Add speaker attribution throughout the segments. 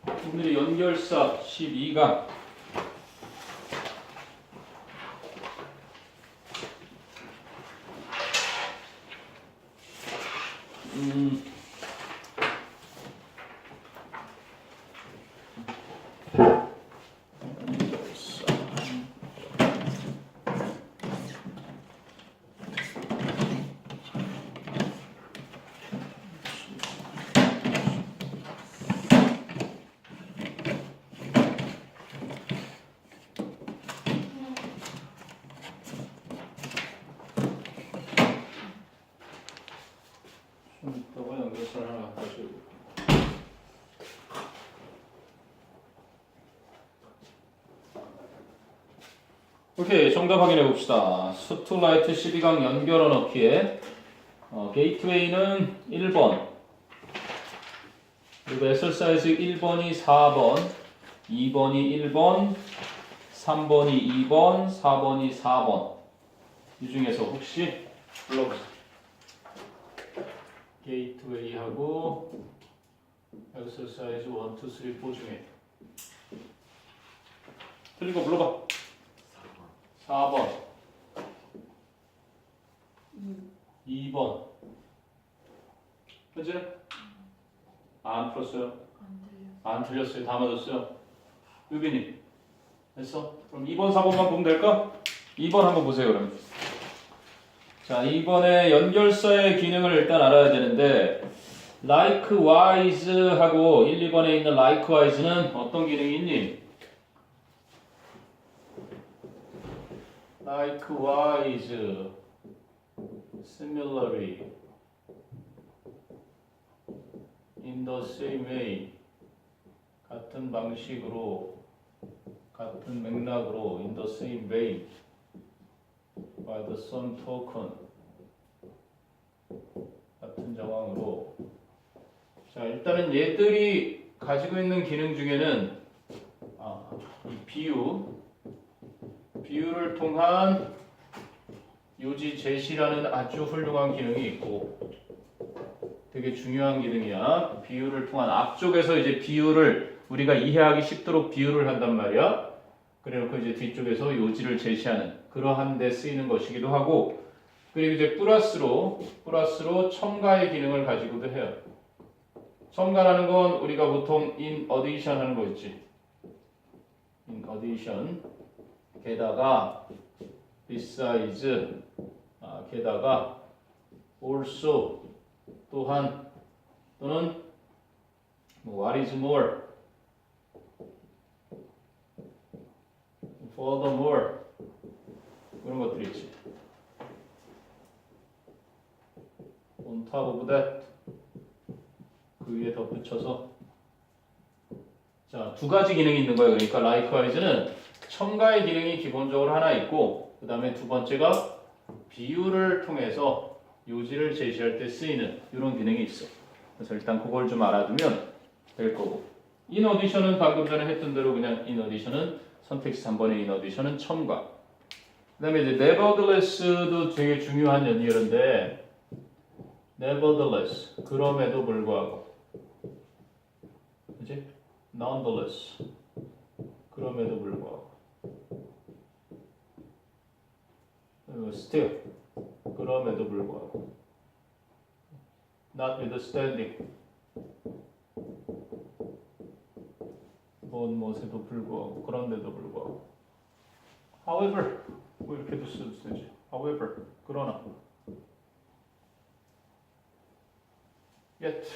Speaker 1: 오늘의 연결사 12강. 좀 이따가 연결사를 하나 가지고. 오케이, 정답 확인해 봅시다. 스투라이트 12강 연결어 넣기에 게이트웨이는 1번, 그리고 엑서사이즈 1번이 4번, 2번이 1번, 3번이 2번, 4번이 4번. 이 중에서 혹시 불러보세요. 게이트웨이하고 엑서사이즈 1, 2, 3, 4 중에 틀린 거 불러봐. 4번 2번 그치? 안 풀었어요? 안 틀렸어요. 다 맞았어요. 유빈이 됐어? 그럼 2번 4번만 보면 될까? 2번 한번 보세요. 그럼 자, 2번의 연결사의 기능을 일단 알아야 되는데 likewise 하고 1, 2번에 있는 likewise는 어떤 기능이 있니? likewise, similarly, in the same way, 같은 방식으로, 같은 맥락으로, in the same way, by the same token, 같은 정황으로. 자, 일단은 얘들이 가지고 있는 기능 중에는 이 비유를 통한 요지 제시라는 아주 훌륭한 기능이 있고 되게 중요한 기능이야. 비유를 통한 앞쪽에서 이제 비유를 우리가 이해하기 쉽도록 비유를 한단 말이야. 그래놓고 이제 뒤쪽에서 요지를 제시하는 그러한 데 쓰이는 것이기도 하고, 그리고 이제 플러스로 첨가의 기능을 가지고도 해요. 첨가라는 건 우리가 보통 in addition 하는 거 있지. in addition 게다가 besides 게다가 also 또한 또는 what is more furthermore 그런 것들이 있지. on top of that 그 위에 덧붙여서. 자, 두 가지 기능이 있는 거예요. 그러니까 likewise는 첨가의 기능이 기본적으로 하나 있고, 그 다음에 두 번째가 비유를 통해서 요지를 제시할 때 쓰이는 이런 기능이 있어. 그래서 일단 그걸 좀 알아두면 될 거고. in addition은 방금 전에 했던 대로 그냥 in addition은 선택지 3번의 in addition은 첨가. 그 다음에 이제 nevertheless도 되게 중요한 연결인데 nevertheless 그럼에도 불구하고, 그치? nonetheless 그럼에도 불구하고, 그리고 still 그럼에도 불구하고, notwithstanding 뭔 무엇에도 불구하고, 그런데도 불구하고, however 뭐 이렇게도 써도 되지. however 그러나, yet,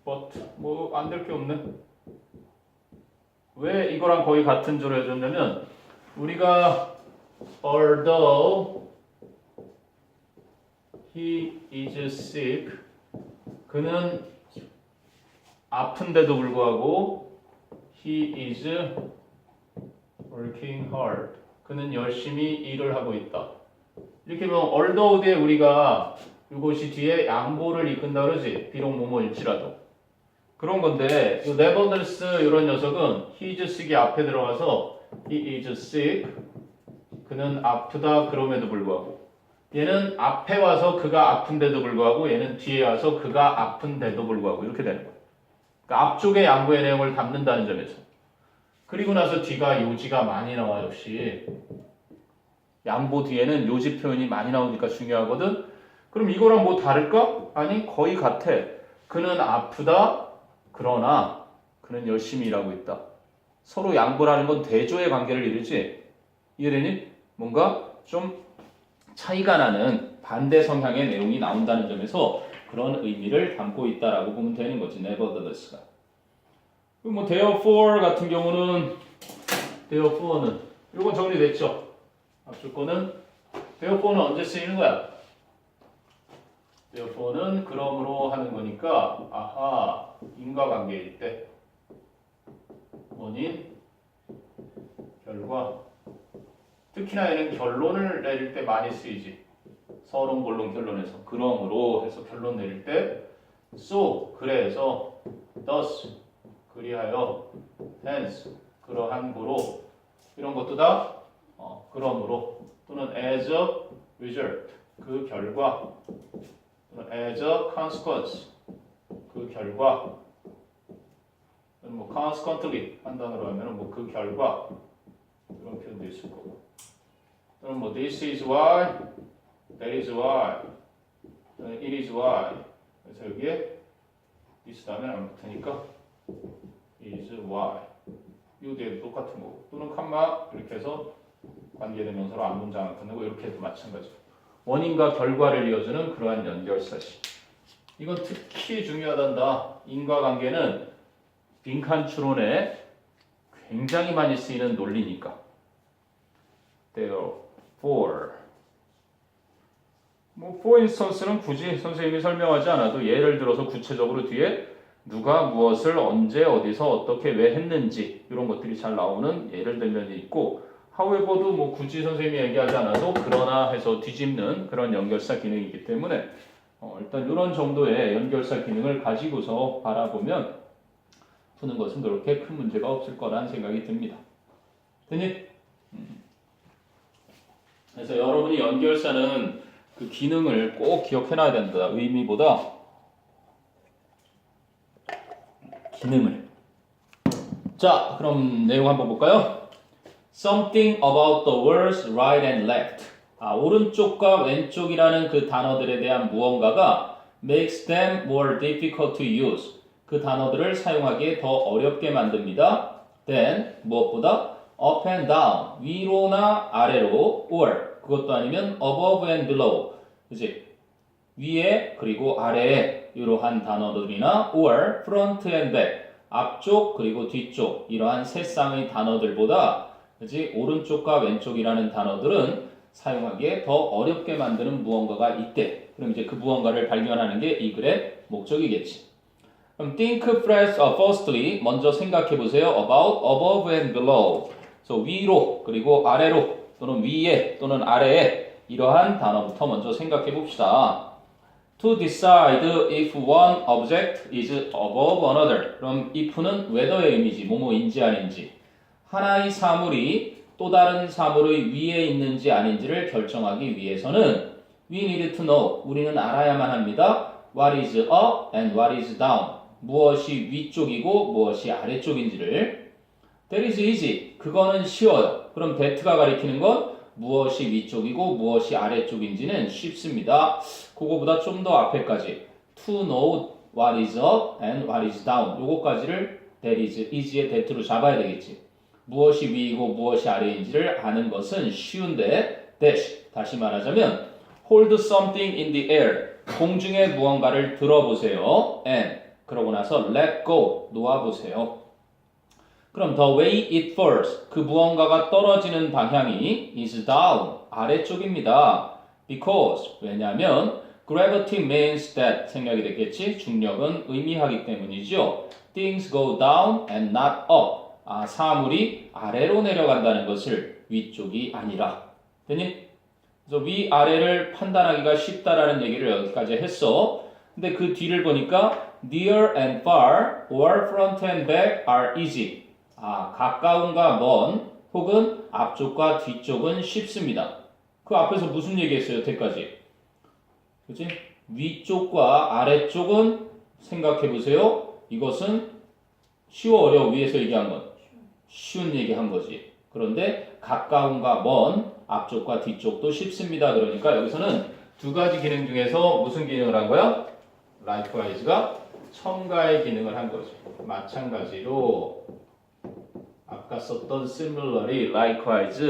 Speaker 1: but 뭐 안 될 게 없네. 왜 이거랑 거의 같은 조로 해줬냐면 우리가 although he is sick 그는 아픈데도 불구하고 he is working hard 그는 열심히 일을 하고 있다. 이렇게 보면 although 뒤에 우리가 이것이 뒤에 양보를 이끈다 그러지. 비록 뭐뭐일지라도. 그런 건데 이 nevertheless 이런 녀석은 he is sick이 앞에 들어가서 he is sick 그는 아프다 그럼에도 불구하고, 얘는 앞에 와서 그가 아픈데도 불구하고 얘는 뒤에 와서 그가 아픈데도 불구하고 이렇게 되는 거야. 그러니까 앞쪽에 양보의 내용을 담는다는 점에서. 그리고 나서 뒤가 요지가 많이 나와 역시. 양보 뒤에는 요지 표현이 많이 나오니까 중요하거든. 그럼 이거랑 뭐 다를까? 아니 거의 같아. 그는 아프다. 그러나 그는 열심히 일하고 있다. 서로 양보라는 건 대조의 관계를 이루지. 이해되니? 뭔가 좀 차이가 나는 반대 성향의 내용이 나온다는 점에서 그런 의미를 담고 있다라고 보면 되는 거지. nevertheless가. 그리고 뭐 therefore 같은 경우는 therefore는 이건 정리됐죠. 앞줄 거는 therefore는 언제 쓰이는 거야? therefore는 그러므로 하는 거니까 아하 인과관계일 때 원인 결과 특히나 얘는 결론을 내릴 때 많이 쓰이지. 서론, 본론, 결론에서 그러므로 해서 결론 내릴 때 so 그래서 thus 그리하여 hence 그러한 고로 이런 것도 다 그러므로 또는 as a result 그 결과 또는 as a consequence 그 결과 또는 뭐 consequently 한 단어로 하면 뭐 그 결과 이런 표현도 있을 거고 또는 뭐 this is why that is why 또는 it is why 그래서 여기에 this 다음에 안 붙으니까 is why 이 뒤에도 똑같은 거고 또는 컴마 이렇게 해서 관계대명사로 앞문장을 끝내고 이렇게 해도 마찬가지고 원인과 결과를 이어주는 그러한 연결사시 이건 특히 중요하단다. 인과관계는 빈칸 추론에 굉장히 많이 쓰이는 논리니까 therefore 뭐 for instance는 굳이 선생님이 설명하지 않아도 예를 들어서 구체적으로 뒤에 누가 무엇을 언제 어디서 어떻게 왜 했는지 이런 것들이 잘 나오는 예를 들면 있고 however도 뭐 굳이 선생님이 얘기하지 않아도 그러나 해서 뒤집는 그런 연결사 기능이기 때문에 일단 이런 정도의 연결사 기능을 가지고서 바라보면 푸는 것은 그렇게 큰 문제가 없을 거라는 생각이 듭니다. 됐니? 그래서 여러분이 연결사는 그 기능을 꼭 기억해놔야 된다. 의미보다 기능을. 자, 그럼 내용 한번 볼까요? Something about the words right and left. 오른쪽과 왼쪽이라는 그 단어들에 대한 무언가가 makes them more difficult to use. 그 단어들을 사용하기에 더 어렵게 만듭니다. Then 무엇보다 up and down 위로나 아래로 or 그것도 아니면 above and below 그치? 위에 그리고 아래에 이러한 단어들이나 or front and back 앞쪽 그리고 뒤쪽 이러한 세 쌍의 단어들보다 그치? 오른쪽과 왼쪽이라는 단어들은 사용하기에 더 어렵게 만드는 무언가가 있대. 그럼 이제 그 무언가를 발견하는 게 이 글의 목적이겠지. 그럼 think firstly 먼저 생각해 보세요. about, above and below. 그래서 위로 그리고 아래로 또는 위에 또는 아래에 이러한 단어부터 먼저 생각해 봅시다. To decide if one object is above another. 그럼 if는 whether의 의미지 뭐뭐인지 아닌지. 하나의 사물이 또 다른 사물의 위에 있는지 아닌지를 결정하기 위해서는 we need to know. 우리는 알아야만 합니다. What is up and what is down. 무엇이 위쪽이고 무엇이 아래쪽인지를. That is easy. 그거는 쉬워요. 그럼 that가 가리키는 건 무엇이 위쪽이고 무엇이 아래쪽인지는 쉽습니다. 그거보다 좀 더 앞에까지 to know what is up and what is down 요거까지를 that is easy의 that로 잡아야 되겠지. 무엇이 위이고 무엇이 아래인지를 아는 것은 쉬운데 dash 다시 말하자면 hold something in the air 공중에 무언가를 들어보세요. and 그러고 나서 let go 놓아보세요. 그럼 the way it falls 그 무언가가 떨어지는 방향이 is down 아래쪽입니다. because 왜냐하면 gravity means that 생략이 됐겠지. 중력은 의미하기 때문이죠. things go down and not up 사물이 아래로 내려간다는 것을 위쪽이 아니라 됐니? 그래서 위아래를 판단하기가 쉽다라는 얘기를 여기까지 했어. 근데 그 뒤를 보니까 near and far or front and back are easy. 가까운과 먼 혹은 앞쪽과 뒤쪽은 쉽습니다. 그 앞에서 무슨 얘기했어요? 여태까지. 그치? 위쪽과 아래쪽은 생각해 보세요. 이것은 쉬워 어려워 위에서 얘기한 건 쉬운 얘기한 거지. 그런데 가까운가 먼 앞쪽과 뒤쪽도 쉽습니다. 그러니까 여기서는 두 가지 기능 중에서 무슨 기능을 한 거야? likewise가 첨가의 기능을 한 거지. 마찬가지로 아까 썼던 similarly, likewise,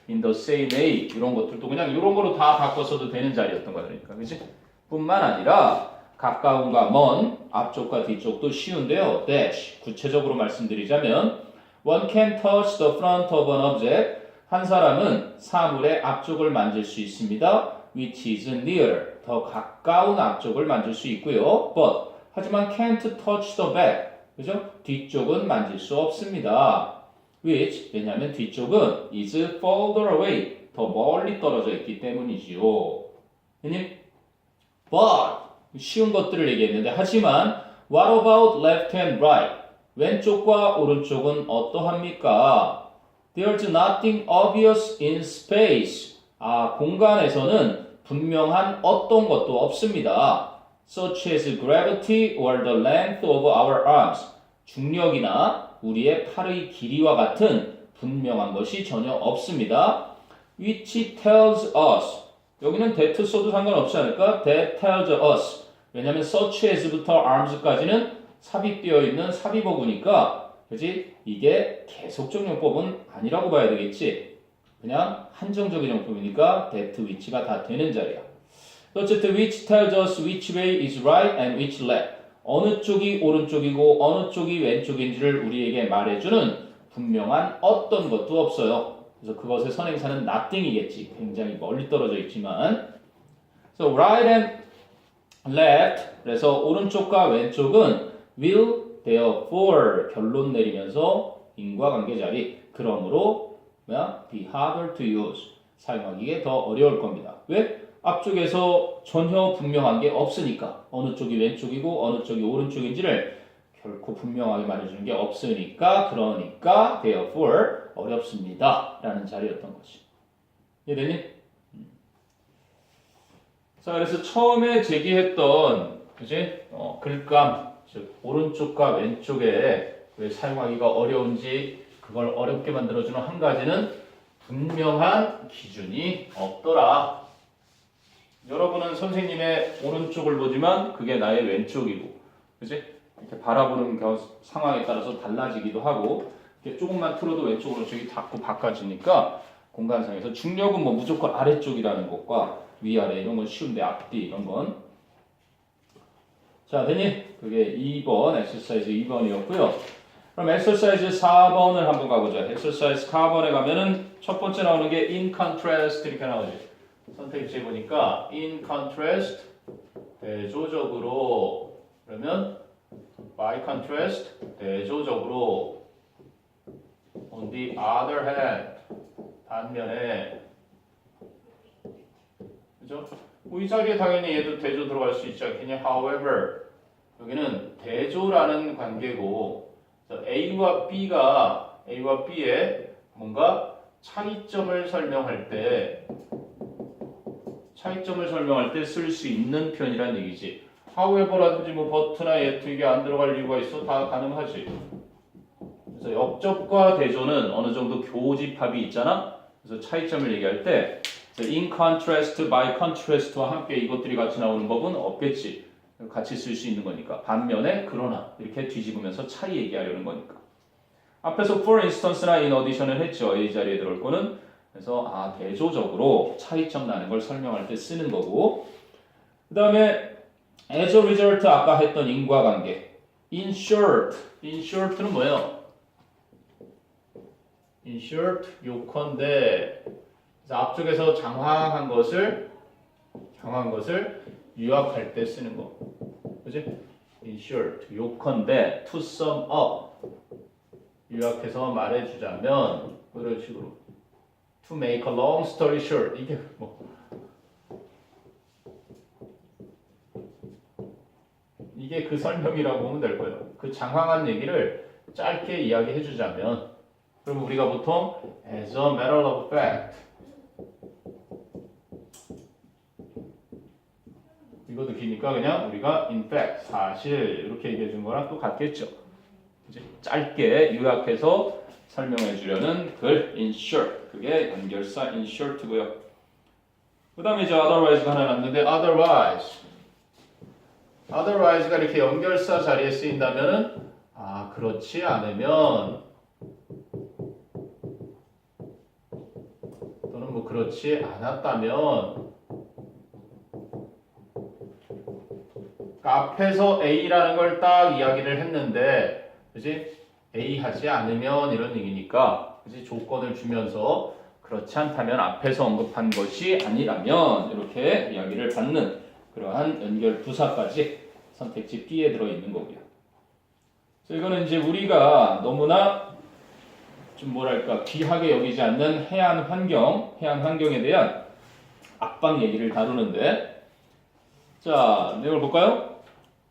Speaker 1: in the same way 이런 것들도 그냥 이런 거로 다 바꿔 써도 되는 자리였던 거야. 그러니까 그치? 뿐만 아니라 가까운가 먼 앞쪽과 뒤쪽도 쉬운데요. dash 구체적으로 말씀드리자면 one can touch the front of an object 한 사람은 사물의 앞쪽을 만질 수 있습니다. which is nearer 더 가까운 앞쪽을 만질 수 있고요. but 하지만 can't touch the back 그죠? 뒤쪽은 만질 수 없습니다. which 왜냐하면 뒤쪽은 is further away 더 멀리 떨어져 있기 때문이지요. 형님, but 쉬운 것들을 얘기했는데 하지만 what about left and right? 왼쪽과 오른쪽은 어떠합니까? There's nothing obvious in space. 공간에서는 분명한 어떤 것도 없습니다. Such as gravity or the length of our arms. 중력이나 우리의 팔의 길이와 같은 분명한 것이 전혀 없습니다. Which tells us. 여기는 that 써도 상관없지 않을까? That tells us. 왜냐하면 such as부터 arms까지는 삽입되어 있는 삽입어구니까 그지? 이게 계속적 용법은 아니라고 봐야 되겠지. 그냥 한정적인 용법이니까 that, which가 다 되는 자리야. 어쨌든 which tells us which way is right and which left. 어느 쪽이 오른쪽이고 어느 쪽이 왼쪽인지를 우리에게 말해주는 분명한 어떤 것도 없어요. 그래서 그것의 선행사는 nothing이겠지. 굉장히 멀리 떨어져 있지만. So right and left. 그래서 오른쪽과 왼쪽은 will, therefore 결론 내리면서 인과관계 자리. 그러므로 be harder to use. 사용하기에 더 어려울 겁니다. 왜? 앞쪽에서 전혀 분명한 게 없으니까 어느 쪽이 왼쪽이고 어느 쪽이 오른쪽인지를 결코 분명하게 말해주는 게 없으니까 그러니까 therefore 어렵습니다 라는 자리였던 거지. 이해되니? 자 그래서 처음에 제기했던 그지? 글감 즉 오른쪽과 왼쪽에 왜 사용하기가 어려운지 그걸 어렵게 만들어주는 한 가지는 분명한 기준이 없더라. 여러분은 선생님의 오른쪽을 보지만 그게 나의 왼쪽이고, 그치? 이렇게 바라보는 상황에 따라서 달라지기도 하고, 이렇게 조금만 틀어도 왼쪽 오른쪽이 자꾸 바꿔지니까 공간상에서 중력은 뭐 무조건 아래쪽이라는 것과 위아래 이런 건 쉬운데 앞뒤 이런 건. 자, 되니? 그게 2번, 엑서사이즈 2번이었고요. 그럼 엑서사이즈 4번을 한번 가보자. 엑서사이즈 4번에 가면은 첫 번째 나오는 게 in contrast 이렇게 나오지. 선택지에 보니까 in contrast 대조적으로 그러면 by contrast 대조적으로 on the other hand 반면에 그죠? 이 자리에 당연히 얘도 대조 들어갈 수 있지 않겠냐? However 여기는 대조라는 관계고 A와 B의 뭔가 차이점을 설명할 때 쓸 수 있는 표현이란 얘기지. however라든지 뭐 but나 yet 이게 안 들어갈 이유가 있어? 다 가능하지. 그래서 역접과 대조는 어느 정도 교집합이 있잖아. 그래서 차이점을 얘기할 때 in contrast, by contrast와 함께 이것들이 같이 나오는 법은 없겠지. 같이 쓸 수 있는 거니까. 반면에 그러나 이렇게 뒤집으면서 차이 얘기하려는 거니까. 앞에서 for instance나 in addition을 했죠. 이 자리에 들어올 거는. 그래서 대조적으로 차이점 나는 걸 설명할 때 쓰는 거고 그 다음에 as a result 아까 했던 인과관계 in short는 뭐예요? in short 요컨대 그래서 앞쪽에서 장황한 것을 요약할 때 쓰는 거 그치? in short 요컨대 to sum up 요약해서 말해주자면 그런 식으로 To make a long story short. 이게 뭐 이게 그 설명이라고 보면 될 거예요. 그 장황한 얘기를 짧게 이야기해 주자면 그럼 우리가 보통 as a matter of fact 이것도 기니까 그냥 우리가 in fact 사실 이렇게 얘기해 준 거랑 또 같겠죠. 이제 짧게 요약해서 설명해 주려는 글 in short. 그게 연결사 in short고요. 그 다음에 이제 otherwise가 하나 났는데 otherwise가 이렇게 연결사 자리에 쓰인다면은 그렇지 않으면 또는 뭐 그렇지 않았다면 앞에서 A라는 걸 딱 이야기를 했는데 그지? A 하지 않으면 이런 얘기니까 그지? 조건을 주면서 그렇지 않다면 앞에서 언급한 것이 아니라면 이렇게 이야기를 받는 그러한 연결 부사까지 선택지 B에 들어있는 거고요. 그래서 이거는 이제 우리가 너무나 좀 뭐랄까 귀하게 여기지 않는 해안 환경에 대한 앞방 얘기를 다루는데 자, 내용을 볼까요?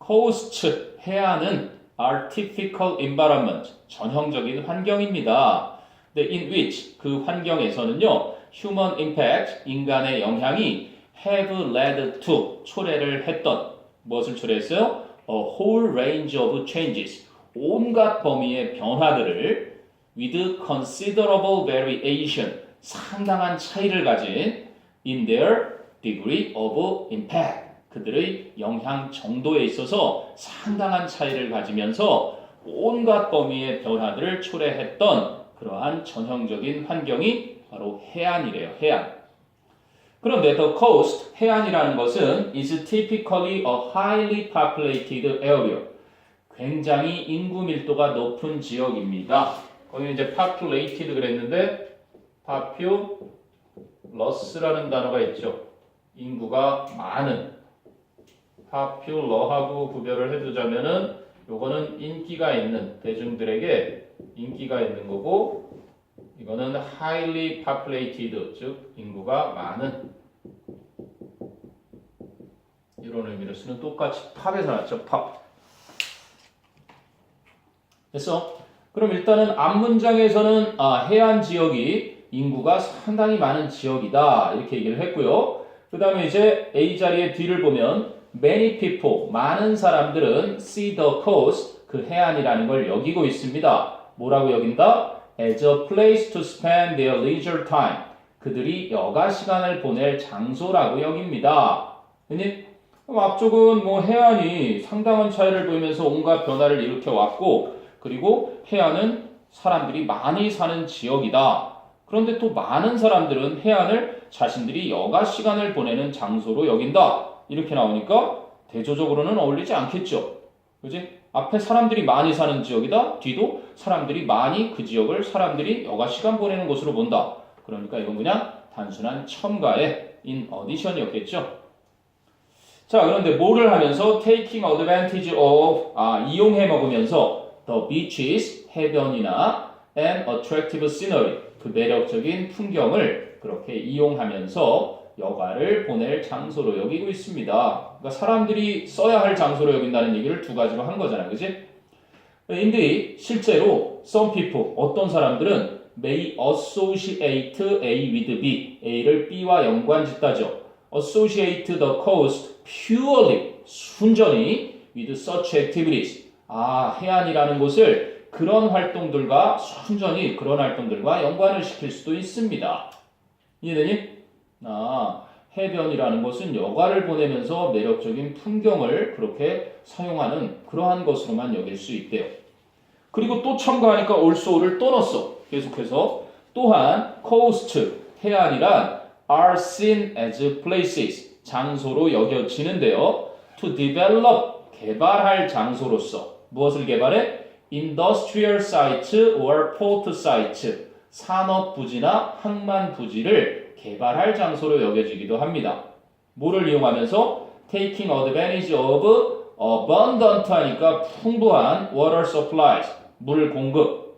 Speaker 1: coast, 해안은 artificial environment, 전형적인 환경입니다. in which, 그 환경에서는요, human impact, 인간의 영향이 have led to, 초래를 했던, 무엇을 초래했어요? A whole range of changes, 온갖 범위의 변화들을 with considerable variation, 상당한 차이를 가진 in their degree of impact, 그들의 영향 정도에 있어서 상당한 차이를 가지면서 온갖 범위의 변화들을 초래했던 그러한 전형적인 환경이 바로 해안이래요. 해안. 그런데 the coast, 해안이라는 것은 is typically a highly populated area. 굉장히 인구 밀도가 높은 지역입니다. 거기 이제 populated 그랬는데 populous라는 단어가 있죠. 인구가 많은. popular하고 구별을 해두자면은 요거는 인기가 있는 대중들에게 인기가 있는 거고 이거는 highly populated 즉 인구가 많은 이런 의미로 쓰는 똑같이 팝에서 났죠. 팝. 됐어? 그럼 일단은 앞문장에서는 해안 지역이 인구가 상당히 많은 지역이다 이렇게 얘기를 했고요. 그 다음에 이제 A 자리의 뒤를 보면 many people, 많은 사람들은 see the coast, 그 해안이라는 걸 여기고 있습니다. 뭐라고 여긴다? As a place to spend their leisure time. 그들이 여가 시간을 보낼 장소라고 여깁니다. 그럼 앞쪽은 뭐 해안이 상당한 차이를 보이면서 온갖 변화를 일으켜 왔고, 그리고 해안은 사람들이 많이 사는 지역이다. 그런데 또 많은 사람들은 해안을 자신들이 여가 시간을 보내는 장소로 여긴다. 이렇게 나오니까 대조적으로는 어울리지 않겠죠. 그지? 앞에 사람들이 많이 사는 지역이다. 뒤도 사람들이 많이 그 지역을 사람들이 여가 시간 보내는 곳으로 본다. 그러니까 이건 그냥 단순한 첨가의 in addition이었겠죠. 자, 그런데 뭐를 하면서 taking advantage of 이용해 먹으면서 the beaches 해변이나 and attractive scenery 그 매력적인 풍경을 그렇게 이용하면서 여가를 보낼 장소로 여기고 있습니다. 그러니까 사람들이 써야 할 장소로 여긴다는 얘기를 두 가지로 한 거잖아요. 그치? 인데ed, 실제로 some people, 어떤 사람들은 may associate A with B, A를 B와 연관짓다죠. associate the coast purely, 순전히 with such activities. 해안이라는 곳을 그런 활동들과 순전히 그런 활동들과 연관을 시킬 수도 있습니다. 이해되니? 해변이라는 것은 여가를 보내면서 매력적인 풍경을 그렇게 사용하는 그러한 것으로만 여길 수 있대요. 그리고 또 첨가하니까 also를 또 넣었어. 계속해서 또한 coast, 해안이란 are seen as places, 장소로 여겨지는데요. to develop, 개발할 장소로서 무엇을 개발해? industrial site or port site, 산업 부지나 항만 부지를 개발할 장소로 여겨지기도 합니다. 뭐를 이용하면서? taking advantage of abundant 하니까 풍부한 water supplies, 물 공급,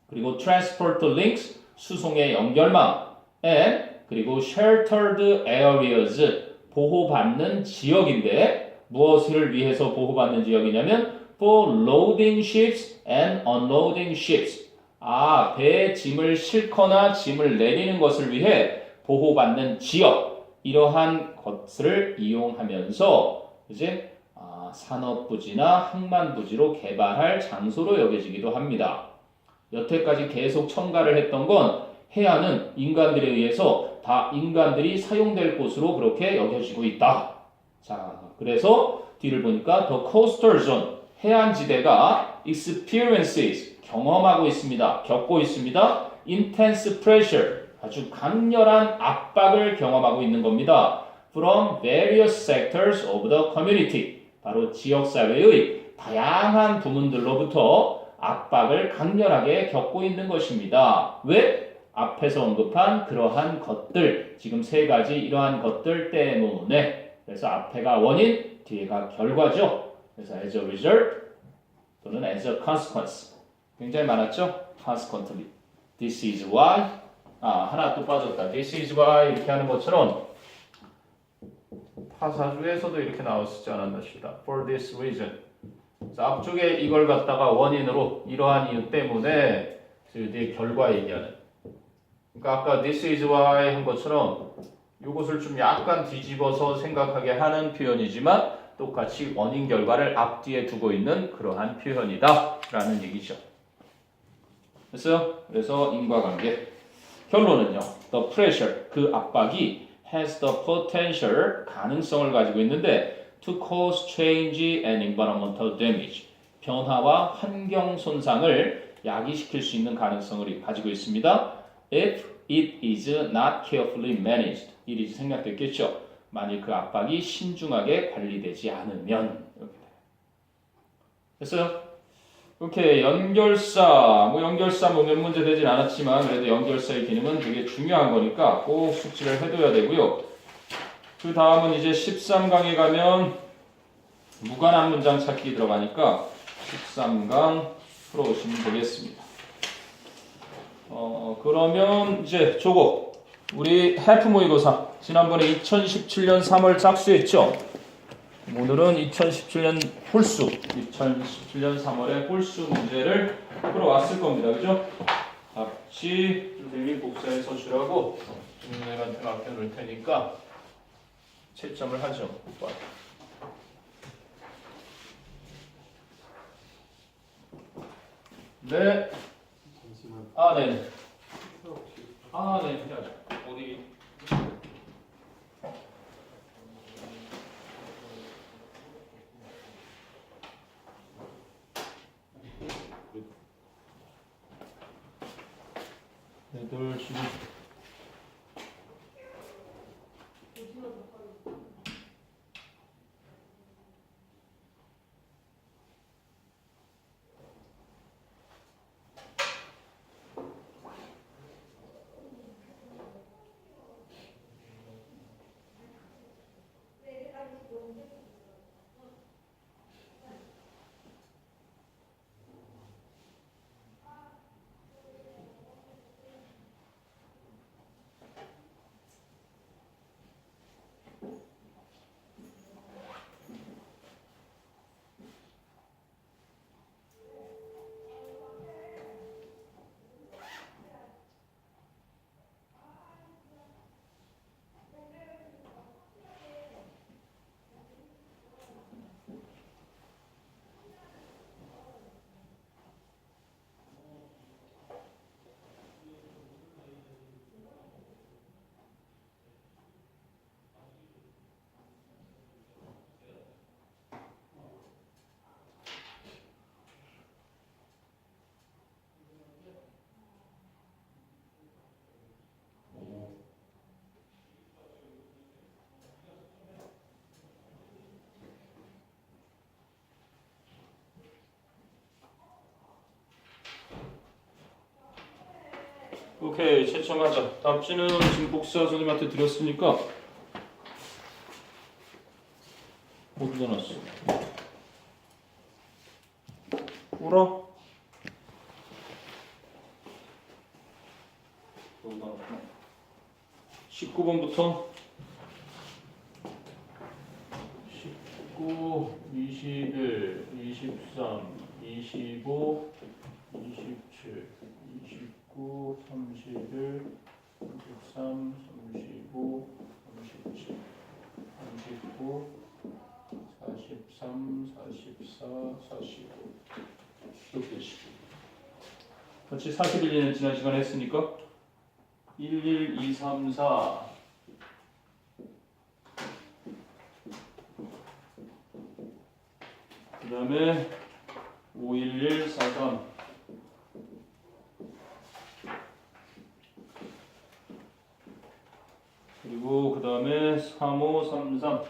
Speaker 1: 그리고 transport links, 수송의 연결망, and 그리고 sheltered areas, 보호받는 지역인데 무엇을 위해서 보호받는 지역이냐면 for loading ships and unloading ships. 배에 짐을 싣거나 짐을 내리는 것을 위해 보호받는 지역, 이러한 것을 이용하면서 이제 산업부지나 항만부지로 개발할 장소로 여겨지기도 합니다. 여태까지 계속 첨가를 했던 건 해안은 인간들에 의해서 다 인간들이 사용될 곳으로 그렇게 여겨지고 있다. 자, 그래서 뒤를 보니까 the coastal zone, 해안지대가 experiences, 경험하고 있습니다. 겪고 있습니다. intense pressure, 아주 강렬한 압박을 경험하고 있는 겁니다. from various sectors of the community, 바로 지역사회의 다양한 부문들로부터 압박을 강렬하게 겪고 있는 것입니다. 왜? 앞에서 언급한 그러한 것들, 지금 세 가지 이러한 것들 때문에. 그래서 앞에가 원인, 뒤에가 결과죠. 그래서 as a result 또는 as a consequence. 굉장히 많았죠? consequently. This is why. 하나 또 빠졌다. This is why 이렇게 하는 것처럼 파사주에서도 이렇게 나왔지 않았나 싶다. For this reason. 그래서 앞쪽에 이걸 갖다가 원인으로 이러한 이유 때문에 뒤에 결과 얘기하는. 그러니까 아까 this is why 한 것처럼 이것을 좀 약간 뒤집어서 생각하게 하는 표현이지만 똑같이 원인 결과를 앞뒤에 두고 있는 그러한 표현이다 라는 얘기죠. 됐어요? 그래서 인과관계. 결론은요. The pressure, 그 압박이 has the potential, 가능성을 가지고 있는데 to cause change and environmental damage, 변화와 환경 손상을 야기시킬 수 있는 가능성을 가지고 있습니다. If it is not carefully managed, it is 생략됐겠죠. 만일 그 압박이 신중하게 관리되지 않으면. 이렇게 됐어요? 오케이, 연결사. 연결사 몇 문제 되진 않았지만 그래도 연결사의 기능은 되게 중요한 거니까 꼭 숙지를 해둬야 되고요. 그 다음은 이제 13강에 가면 무관한 문장 찾기 들어가니까 13강 풀어오시면 되겠습니다. 그러면 이제 저거 우리 해프 모의고사 지난번에 2017년 3월 짝수했죠? 오늘은 2017년 홀수, 2017년 3월의 홀수 문제를 풀어왔을 겁니다. 그죠? 답지 선생님이 복사해서 주라고 선생님한테 맡겨놓을 테니까 채점을 하죠. 네. 네. 네. 해야죠. 어디? 애들 지금 오케이, 채점하자. 답지는 지금 복사 선생님한테 드렸으니까 어디다 놨어? 울어? 여기다 놨구나. 19번부터 19, 21, 23, 25, 27, 29, 31, 33, 35, 37, 39, 43, 415 이렇게 되시고 같이 41년을 지난 시간에 했으니까 11, 2, 3, 4 그 다음에 511, 43 그리고 그 다음에 3533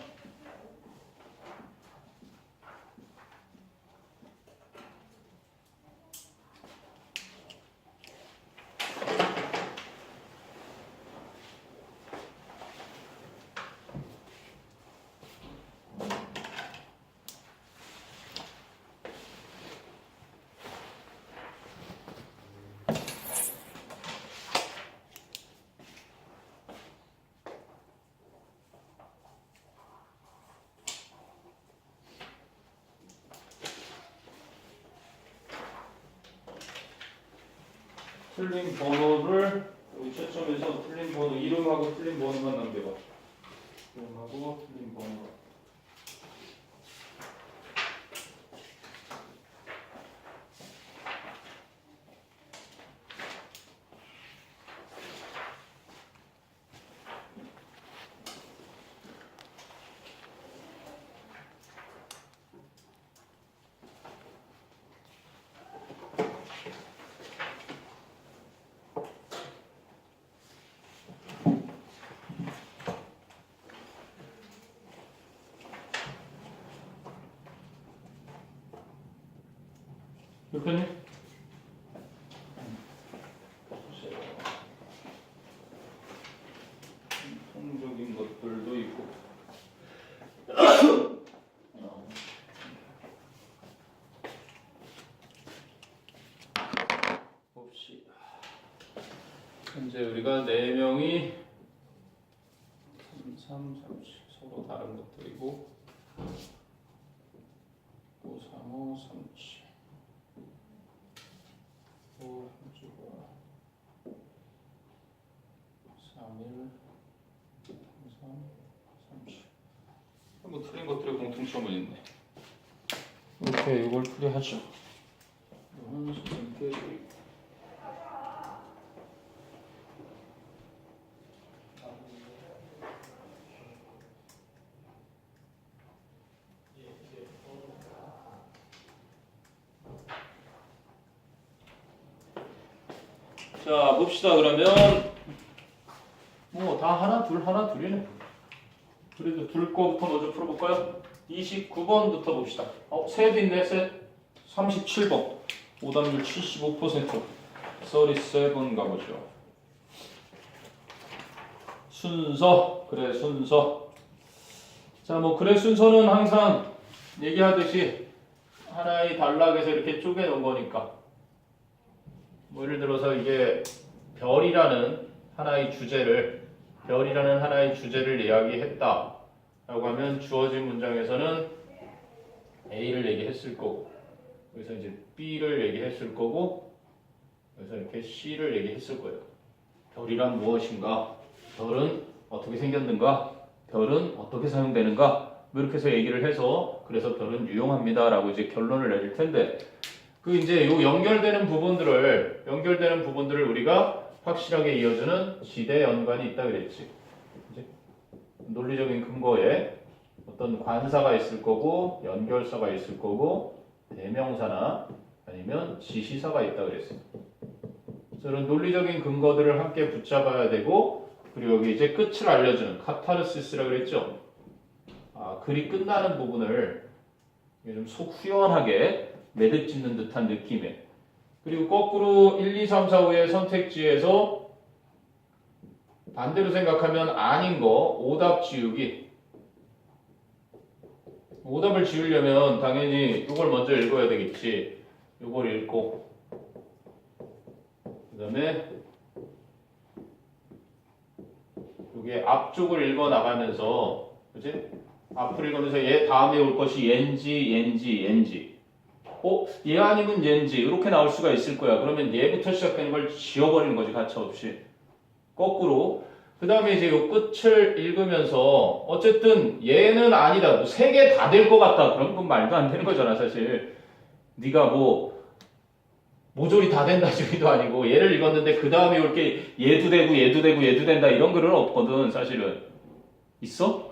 Speaker 1: 틀린 번호를 여기 채점해서 틀린 번호 이름하고 틀린 번호만 남겨봐. 이름하고 틀린 번호. 그렇겠니? 통적인 것들도 있고 봅시다. 현재 우리가 4명이 3, 30 서로 다른 것들이고 5, 3, 5, 37 5, 3, 1, 3, 37 뭐 틀린 것들의 공통점은 있네. 이렇게 이걸 풀이하죠. 이건 선생님께 드리고 자 봅시다. 그러면 뭐 다 하나 둘이네. 그래도 둘 거부터 먼저 풀어볼까요? 29번부터 봅시다. 셋 있네. 셋 37번 오답률 75% 37 가보죠. 순서 그래 순서. 자 뭐 그래 순서는 항상 얘기하듯이 하나의 단락에서 이렇게 쪼개 놓은 거니까 뭐 예를 들어서 이게 별이라는 하나의 주제를 이야기했다 라고 하면 주어진 문장에서는 A를 얘기했을 거고 여기서 이제 B를 얘기했을 거고 여기서 이렇게 C를 얘기했을 거예요. 별이란 무엇인가? 별은 어떻게 생겼는가? 별은 어떻게 사용되는가? 뭐 이렇게 해서 얘기를 해서 그래서 별은 유용합니다 라고 이제 결론을 내릴 텐데 그 이제 요 연결되는 부분들을 우리가 확실하게 이어주는 지대 연관이 있다 그랬지. 이제 논리적인 근거에 어떤 관사가 있을 거고 연결사가 있을 거고 대명사나 아니면 지시사가 있다 그랬어요. 그래서 이런 논리적인 근거들을 함께 붙잡아야 되고 그리고 여기 이제 끝을 알려주는 카타르시스라 그랬죠. 글이 끝나는 부분을 좀 속 후련하게 매듭 짓는 듯한 느낌에 그리고 거꾸로 1, 2, 3, 4, 5의 선택지에서 반대로 생각하면 아닌 거 오답 지우기. 오답을 지우려면 당연히 이걸 먼저 읽어야 되겠지. 이걸 읽고 그 다음에 여기 앞쪽을 읽어 나가면서 그치? 앞을 읽으면서 얘 다음에 올 것이 얘인지 얘 아니면 얘인지 이렇게 나올 수가 있을 거야. 그러면 얘부터 시작되는 걸 지워버리는 거지. 가차없이. 거꾸로. 그 다음에 이제 요 끝을 읽으면서 어쨌든 얘는 아니다. 세 개 다 될 것 같다. 그럼 그건 말도 안 되는 거잖아 사실. 네가 뭐 모조리 다 된다 주기도 아니고 얘를 읽었는데 그 다음에 올 게 얘도 되고 얘도 되고 얘도 된다 이런 글은 없거든 사실은. 있어?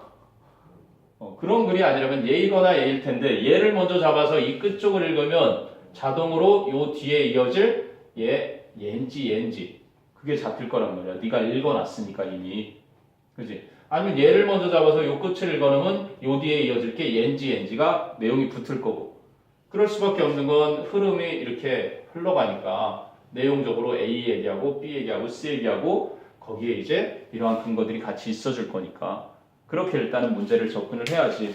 Speaker 1: 그런 글이 아니라면 얘이거나 얘일 텐데 얘를 먼저 잡아서 이 끝쪽을 읽으면 자동으로 요 뒤에 이어질 얘인지 그게 잡힐 거란 말이야. 네가 읽어놨으니까 이미. 그지? 아니면 얘를 먼저 잡아서 요 끝을 읽어놓으면 요 뒤에 이어질 게 얘인지가 내용이 붙을 거고. 그럴 수밖에 없는 건 흐름이 이렇게 흘러가니까 내용적으로 A 얘기하고 B 얘기하고 C 얘기하고 거기에 이제 이러한 근거들이 같이 있어줄 거니까 그렇게 일단은 문제를 접근을 해야지.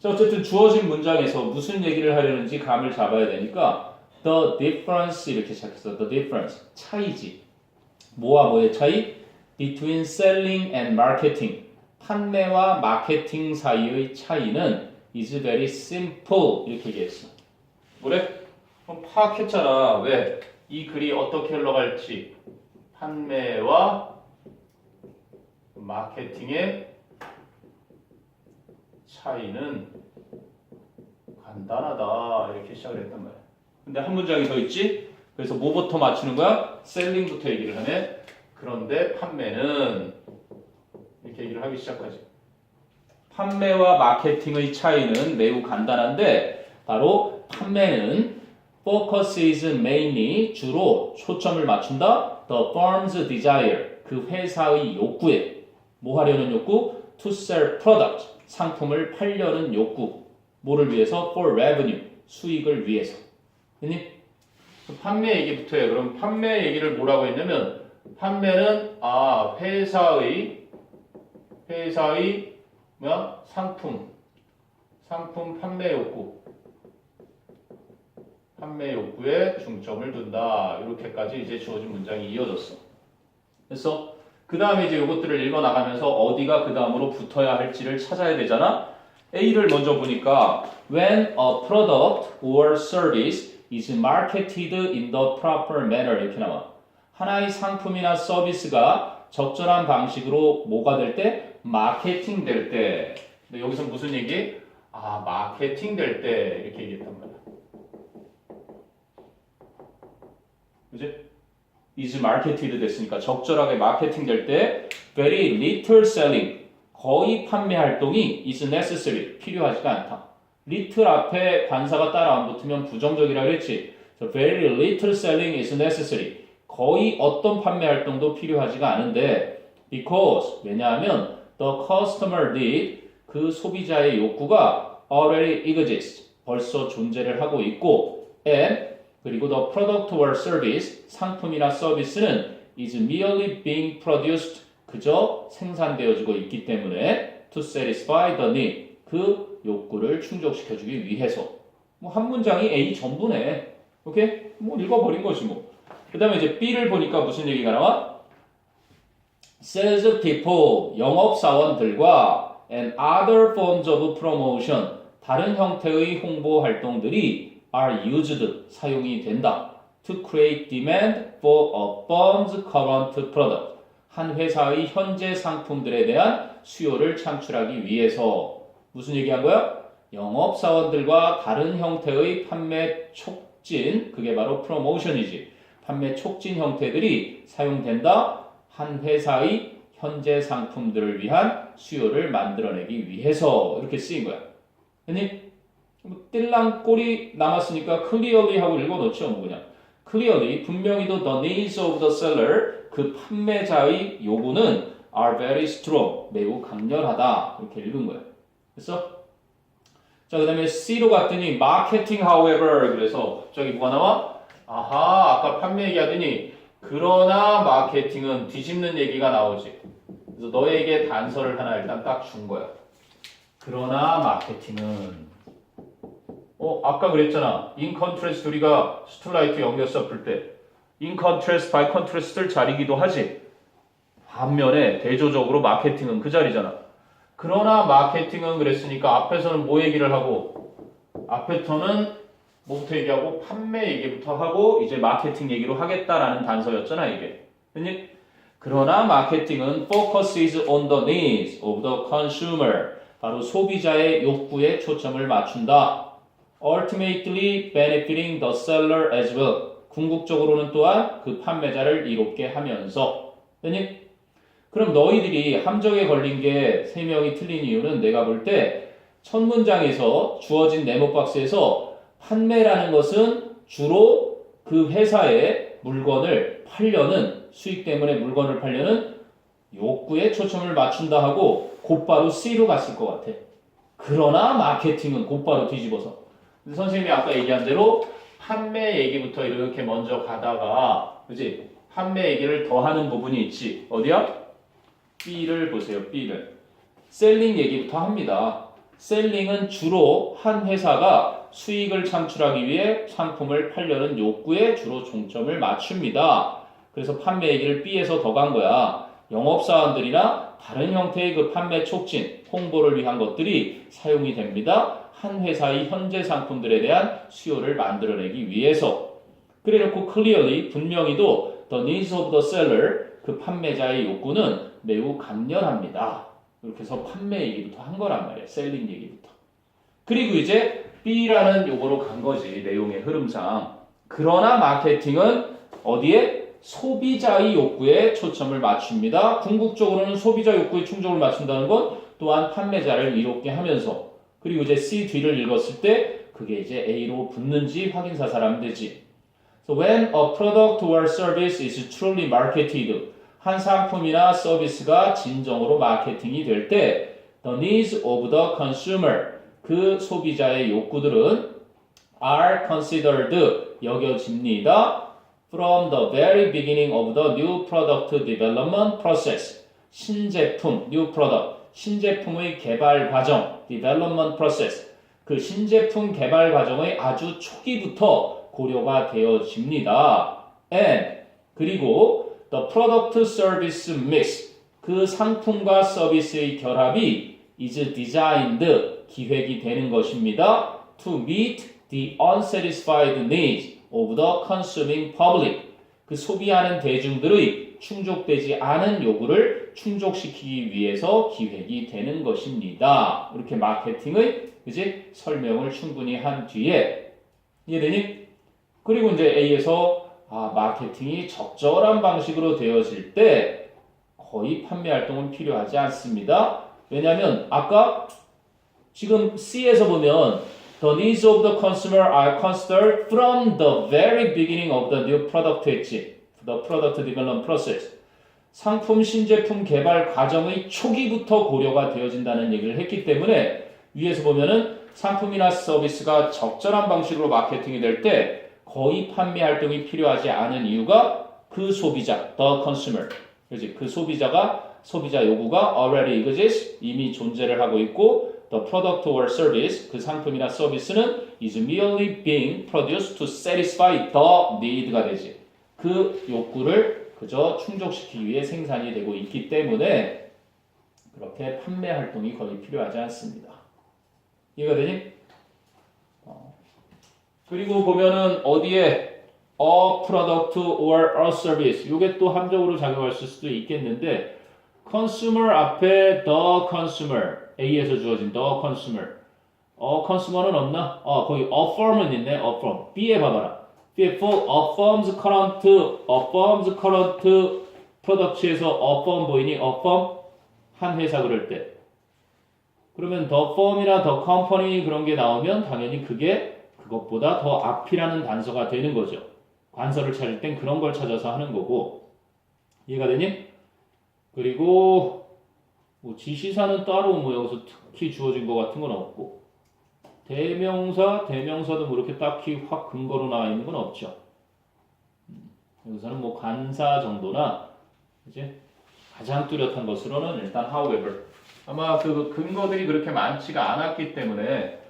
Speaker 1: 자, 어쨌든 주어진 문장에서 무슨 얘기를 하려는지 감을 잡아야 되니까 the difference 이렇게 시작했어. the difference 차이지. 뭐와 뭐의 차이? between selling and marketing 판매와 마케팅 사이의 차이는 is very simple 이렇게 얘기했어. 그래? 그럼 파악했잖아. 왜? 이 글이 어떻게 흘러갈지 판매와 마케팅의 차이는 간단하다 이렇게 시작을 했단 말이야. 근데 한 문장이 더 있지? 그래서 뭐부터 맞추는 거야? 셀링부터 얘기를 하네. 그런데 판매는 이렇게 얘기를 하기 시작하지. 판매와 마케팅의 차이는 매우 간단한데 바로 판매는 focuses mainly 주로 초점을 맞춘다. The firm's desire 그 회사의 욕구에 뭐 하려는 욕구? To sell product 상품을 팔려는 욕구. 뭐를 위해서? For revenue 수익을 위해서. 됐니? 판매 얘기부터 해요. 그럼 판매 얘기를 뭐라고 했냐면 판매는 회사의 뭐야? 상품 판매 욕구에 중점을 둔다. 이렇게까지 이제 주어진 문장이 이어졌어. 그래서 그 다음에 이제 요것들을 읽어 나가면서 어디가 그 다음으로 붙어야 할지를 찾아야 되잖아. A를 먼저 보니까 when a product or service is marketed in the proper manner 이렇게 나와. 하나의 상품이나 서비스가 적절한 방식으로 뭐가 될 때? 마케팅 될 때. 근데 여기서 무슨 얘기? 마케팅 될 때 이렇게 얘기했단 말이야. 그지? is marketed 됐으니까 적절하게 마케팅 될 때 very little selling 거의 판매 활동이 is necessary 필요하지가 않다. little 앞에 관사가 따라 안 붙으면 부정적이라고 했지. So very little selling is necessary 거의 어떤 판매 활동도 필요하지가 않은데 because 왜냐하면 the customer need 그 소비자의 욕구가 already exists 벌써 존재를 하고 있고 and 그리고 the product or service 상품이나 서비스는 is merely being produced 그저 생산되어지고 있기 때문에 to satisfy the need 그 욕구를 충족시켜주기 위해서 뭐 한 문장이 A 전부네. 오케이? 뭐 읽어버린 거지 뭐. 그 다음에 이제 B를 보니까 무슨 얘기가 나와? Sales people 영업사원들과 and other forms of promotion 다른 형태의 홍보 활동들이 are used 사용이 된다. To create demand for a firm's current product 한 회사의 현재 상품들에 대한 수요를 창출하기 위해서 무슨 얘기한 거야? 영업사원들과 다른 형태의 판매 촉진 그게 바로 프로모션이지. 판매 촉진 형태들이 사용된다. 한 회사의 현재 상품들을 위한 수요를 만들어내기 위해서 이렇게 쓰인 거야. 됐니? 띨랑 꼴이 남았으니까 clearly 하고 읽어놓죠. 뭐 그냥 clearly 분명히도 the needs of the seller 그 판매자의 요구는 are very strong 매우 강렬하다 이렇게 읽은 거야. 됐어? 자 그 다음에 C로 갔더니 marketing however 그래서 갑자기 뭐가 나와? 아까 판매 얘기하더니 그러나 마케팅은 뒤집는 얘기가 나오지. 그래서 너에게 단서를 하나 일단 딱 준 거야. 그러나 마케팅은 아까 그랬잖아. in contrast 우리가 스툴라이트 연결 썼을 때 in contrast, by contrast를 자리기도 하지. 반면에 대조적으로 마케팅은 그 자리잖아. 그러나 마케팅은 그랬으니까 앞에서는 뭐 얘기를 하고 앞에서는 뭐부터 얘기하고 판매 얘기부터 하고 이제 마케팅 얘기로 하겠다라는 단서였잖아 이게. 그러나 마케팅은 focuses on the needs of the consumer 바로 소비자의 욕구에 초점을 맞춘다. ultimately benefiting the seller as well. 궁극적으로는 또한 그 판매자를 이롭게 하면서. 됐니? 그럼 너희들이 함정에 걸린 게 3명이 틀린 이유는 내가 볼 때 첫 문장에서 주어진 네모박스에서 판매라는 것은 주로 그 회사의 물건을 팔려는 수익 때문에 물건을 팔려는 욕구에 초점을 맞춘다 하고 곧바로 C로 갔을 것 같아. 그러나 마케팅은 곧바로 뒤집어서. 근데 선생님이 아까 얘기한 대로 판매 얘기부터 이렇게 먼저 가다가 그지? 판매 얘기를 더 하는 부분이 있지. 어디야? B를 보세요. B를. 셀링 얘기부터 합니다. 셀링은 주로 한 회사가 수익을 창출하기 위해 상품을 팔려는 욕구에 주로 중점을 맞춥니다. 그래서 판매 얘기를 B에서 더 간 거야. 영업사원들이나 다른 형태의 그 판매 촉진, 홍보를 위한 것들이 사용이 됩니다. 한 회사의 현재 상품들에 대한 수요를 만들어내기 위해서. 그래놓고 clearly, 분명히도 the needs of the seller, 그 판매자의 욕구는 매우 강렬합니다. 이렇게 해서 판매 얘기부터 한 거란 말이야. 셀링 얘기부터. 그리고 이제 B라는 요거로 간 거지. 내용의 흐름상. 그러나 마케팅은 어디에? 소비자의 욕구에 초점을 맞춥니다. 궁극적으로는 소비자 욕구에 충족을 맞춘다는 건 또한 판매자를 이롭게 하면서. 그리고 이제 C 뒤를 읽었을 때 그게 이제 A로 붙는지 확인사살하면 되지. So when a product or service is truly marketed, 한 상품이나 서비스가 진정으로 마케팅이 될 때 the needs of the consumer, 그 소비자의 욕구들은 are considered, 여겨집니다. From the very beginning of the new product development process, 신제품, new product, 신제품의 개발 과정, development process, 그 신제품 개발 과정의 아주 초기부터 고려가 되어집니다. And, 그리고 the product service mix, 그 상품과 서비스의 결합이 is designed, 기획이 되는 것입니다. To meet the unsatisfied needs of the consuming public, 그 소비하는 대중들의 충족되지 않은 요구를 충족시키기 위해서 기획이 되는 것입니다. 이렇게 마케팅의 그지? 설명을 충분히 한 뒤에 이해되니? 그리고 이제 A에서 마케팅이 적절한 방식으로 되어질 때 거의 판매 활동은 필요하지 않습니다. 왜냐하면 아까 지금 C에서 보면 the needs of the consumer are considered from the very beginning of the new product 했지. The product development process. 상품 신제품 개발 과정의 초기부터 고려가 되어진다는 얘기를 했기 때문에 위에서 보면은 상품이나 서비스가 적절한 방식으로 마케팅이 될 때 거의 판매 활동이 필요하지 않은 이유가 그 소비자, the consumer. 그렇지? 그 소비자 요구가 already exists, 이미 존재를 하고 있고 the product or service, 그 상품이나 서비스는 is merely being produced to satisfy the need가 되지. 그 욕구를 그저 충족시키기 위해 생산이 되고 있기 때문에 그렇게 판매 활동이 거의 필요하지 않습니다. 이해가 되니? 그리고 보면은 어디에 a product or a service, 이게 또 함정으로 작용할 수도 있겠는데 consumer 앞에 the consumer, A에서 주어진 the consumer, consumer는 없나? 거기 affirm은 있네. affirm. B에 봐봐라. B에 for affirms current product에서 affirm 보이니? affirm 한 회사 그럴 때. 그러면 the firm이나 the company 그런 게 나오면 당연히 그게 그것보다 더 앞이라는 단서가 되는 거죠. 관서를 찾을 땐 그런 걸 찾아서 하는 거고. 이해가 되니? 그리고 뭐 지시사는 따로 뭐 여기서 특히 주어진 것 같은 건 없고, 대명사도 뭐 이렇게 딱히 확 근거로 나와 있는 건 없죠. 여기서는 뭐 관사 정도나 이제 가장 뚜렷한 것으로는 일단 however, 아마 그 근거들이 그렇게 많지가 않았기 때문에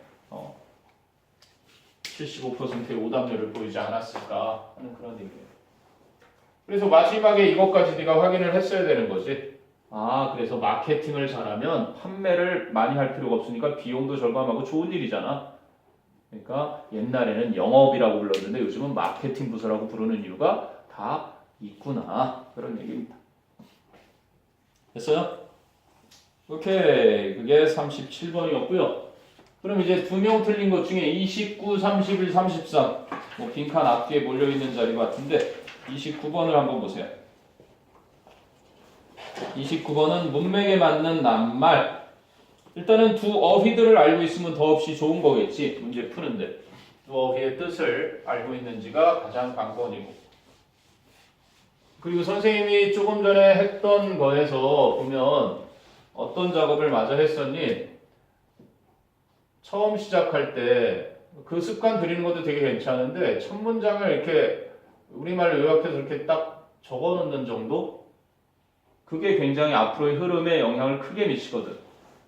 Speaker 1: 75%의 오답률을 보이지 않았을까 하는 그런 얘기예요. 그래서 마지막에 이것까지 네가 확인을 했어야 되는 거지. 그래서 마케팅을 잘하면 판매를 많이 할 필요가 없으니까 비용도 절감하고 좋은 일이잖아. 그러니까 옛날에는 영업이라고 불렀는데 요즘은 마케팅 부서라고 부르는 이유가 다 있구나. 그런 얘기입니다. 됐어요? 오케이. 그게 37번이었고요. 그럼 이제 두 명 틀린 것 중에 29, 31, 33 뭐 빈칸 앞뒤에 몰려있는 자리 같은데 29번을 한번 보세요. 29번은 문맥에 맞는 낱말. 일단은 두 어휘들을 알고 있으면 더없이 좋은 거겠지. 문제 푸는데. 두 어휘의 뜻을 알고 있는지가 가장 관건이고. 그리고 선생님이 조금 전에 했던 거에서 보면 어떤 작업을 마저 했었니? 처음 시작할 때 그 습관 들이는 것도 되게 괜찮은데 첫 문장을 이렇게 우리말로 요약해서 이렇게 딱 적어 놓는 정도? 그게 굉장히 앞으로의 흐름에 영향을 크게 미치거든.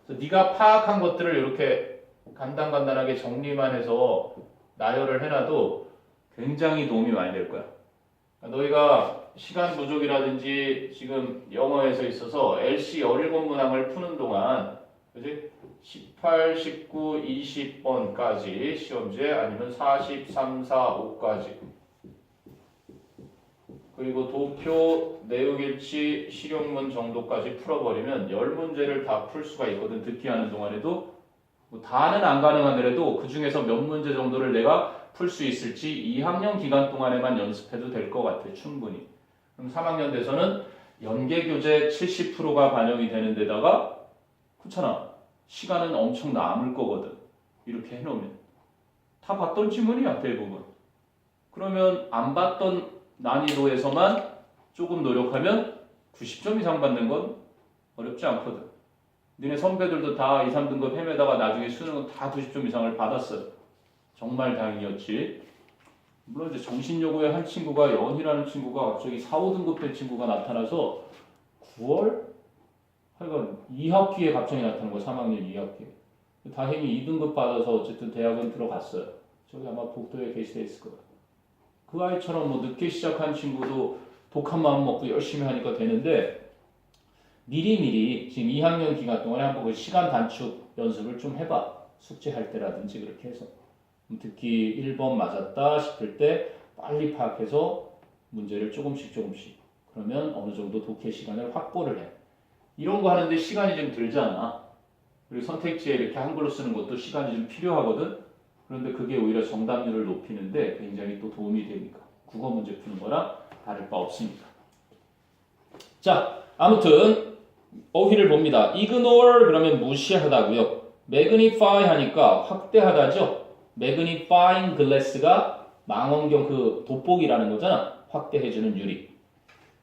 Speaker 1: 그래서 네가 파악한 것들을 이렇게 간단간단하게 정리만 해서 나열을 해놔도 굉장히 도움이 많이 될 거야. 너희가 시간 부족이라든지 지금 영어에서 있어서 LC 17문항을 푸는 동안 그지? 18, 19, 20번까지 시험제 아니면 43, 4, 5까지 그리고 도표, 내용일치, 실용문 정도까지 풀어버리면 10문제를 다 풀 수가 있거든. 듣기 하는 동안에도 뭐 다는 안 가능하더라도 그 중에서 몇 문제 정도를 내가 풀 수 있을지 2학년 기간 동안에만 연습해도 될 것 같아. 충분히. 그럼 3학년 돼서는 연계교재 70%가 반영이 되는 데다가 그렇잖아. 시간은 엄청 남을 거거든. 이렇게 해놓으면. 다 봤던 지문이야 대부분. 그러면 안 봤던 난이도에서만 조금 노력하면 90점 이상 받는 건 어렵지 않거든. 니네 선배들도 다 2, 3등급 헤매다가 나중에 수능은 다 90점 이상을 받았어요. 정말 다행이었지. 물론 이제 정신여고의 한 친구가 연희라는 친구가 갑자기 4, 5등급 된 친구가 나타나서 9월? 하여간 2학기에 갑자기 나타난 거야. 3학년 2학기에. 다행히 2등급 받아서 어쨌든 대학은 들어갔어요. 저기 아마 복도에 게시돼 있을 거야. 그 아이처럼 뭐 늦게 시작한 친구도 독한 마음 먹고 열심히 하니까 되는데 미리미리 지금 2학년 기간 동안에 한번 시간 단축 연습을 좀 해봐. 숙제할 때라든지 그렇게 해서. 듣기 1번 맞았다 싶을 때 빨리 파악해서 문제를 조금씩 그러면 어느 정도 독해 시간을 확보를 해. 이런 거 하는데 시간이 좀 들잖아. 그리고 선택지에 이렇게 한글로 쓰는 것도 시간이 좀 필요하거든. 그런데 그게 오히려 정답률을 높이는데 굉장히 또 도움이 되니까. 국어 문제 푸는 거랑 다를 바 없으니까. 자, 아무튼 어휘를 봅니다. ignore 그러면 무시하다고요. magnify 하니까 확대하다죠. magnifying glass가 망원경 그 돋보기라는 거잖아. 확대해주는 유리.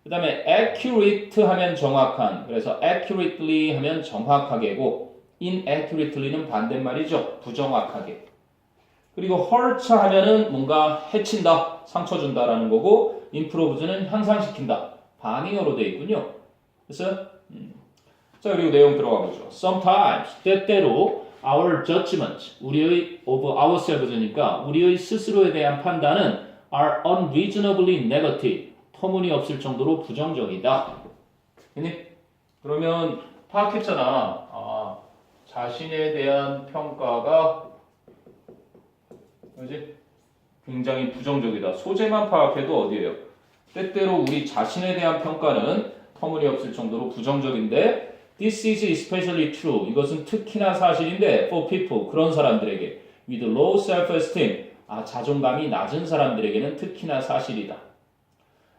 Speaker 1: 그 다음에 accurate 하면 정확한. 그래서 accurately 하면 정확하게고 inaccurately는 반대말이죠. 부정확하게. 그리고 hurt 하면은 뭔가 해친다, 상처 준다라는 거고 improve는 향상시킨다. 반응어로 되어 있군요. 그래서 자 그리고 내용 들어가 보죠. Sometimes 때때로 our judgment 우리의 of ourselves니까 우리의 스스로에 대한 판단은 are unreasonably negative 터무니없을 정도로 부정적이다. 그러면 파악했잖아. 아, 자신에 대한 평가가 그지? 굉장히 부정적이다. 소재만 파악해도 어디예요? 때때로 우리 자신에 대한 평가는 터무니없을 정도로 부정적인데 This is especially true. 이것은 특히나 사실인데 for people, 그런 사람들에게 with low self-esteem, 자존감이 낮은 사람들에게는 특히나 사실이다.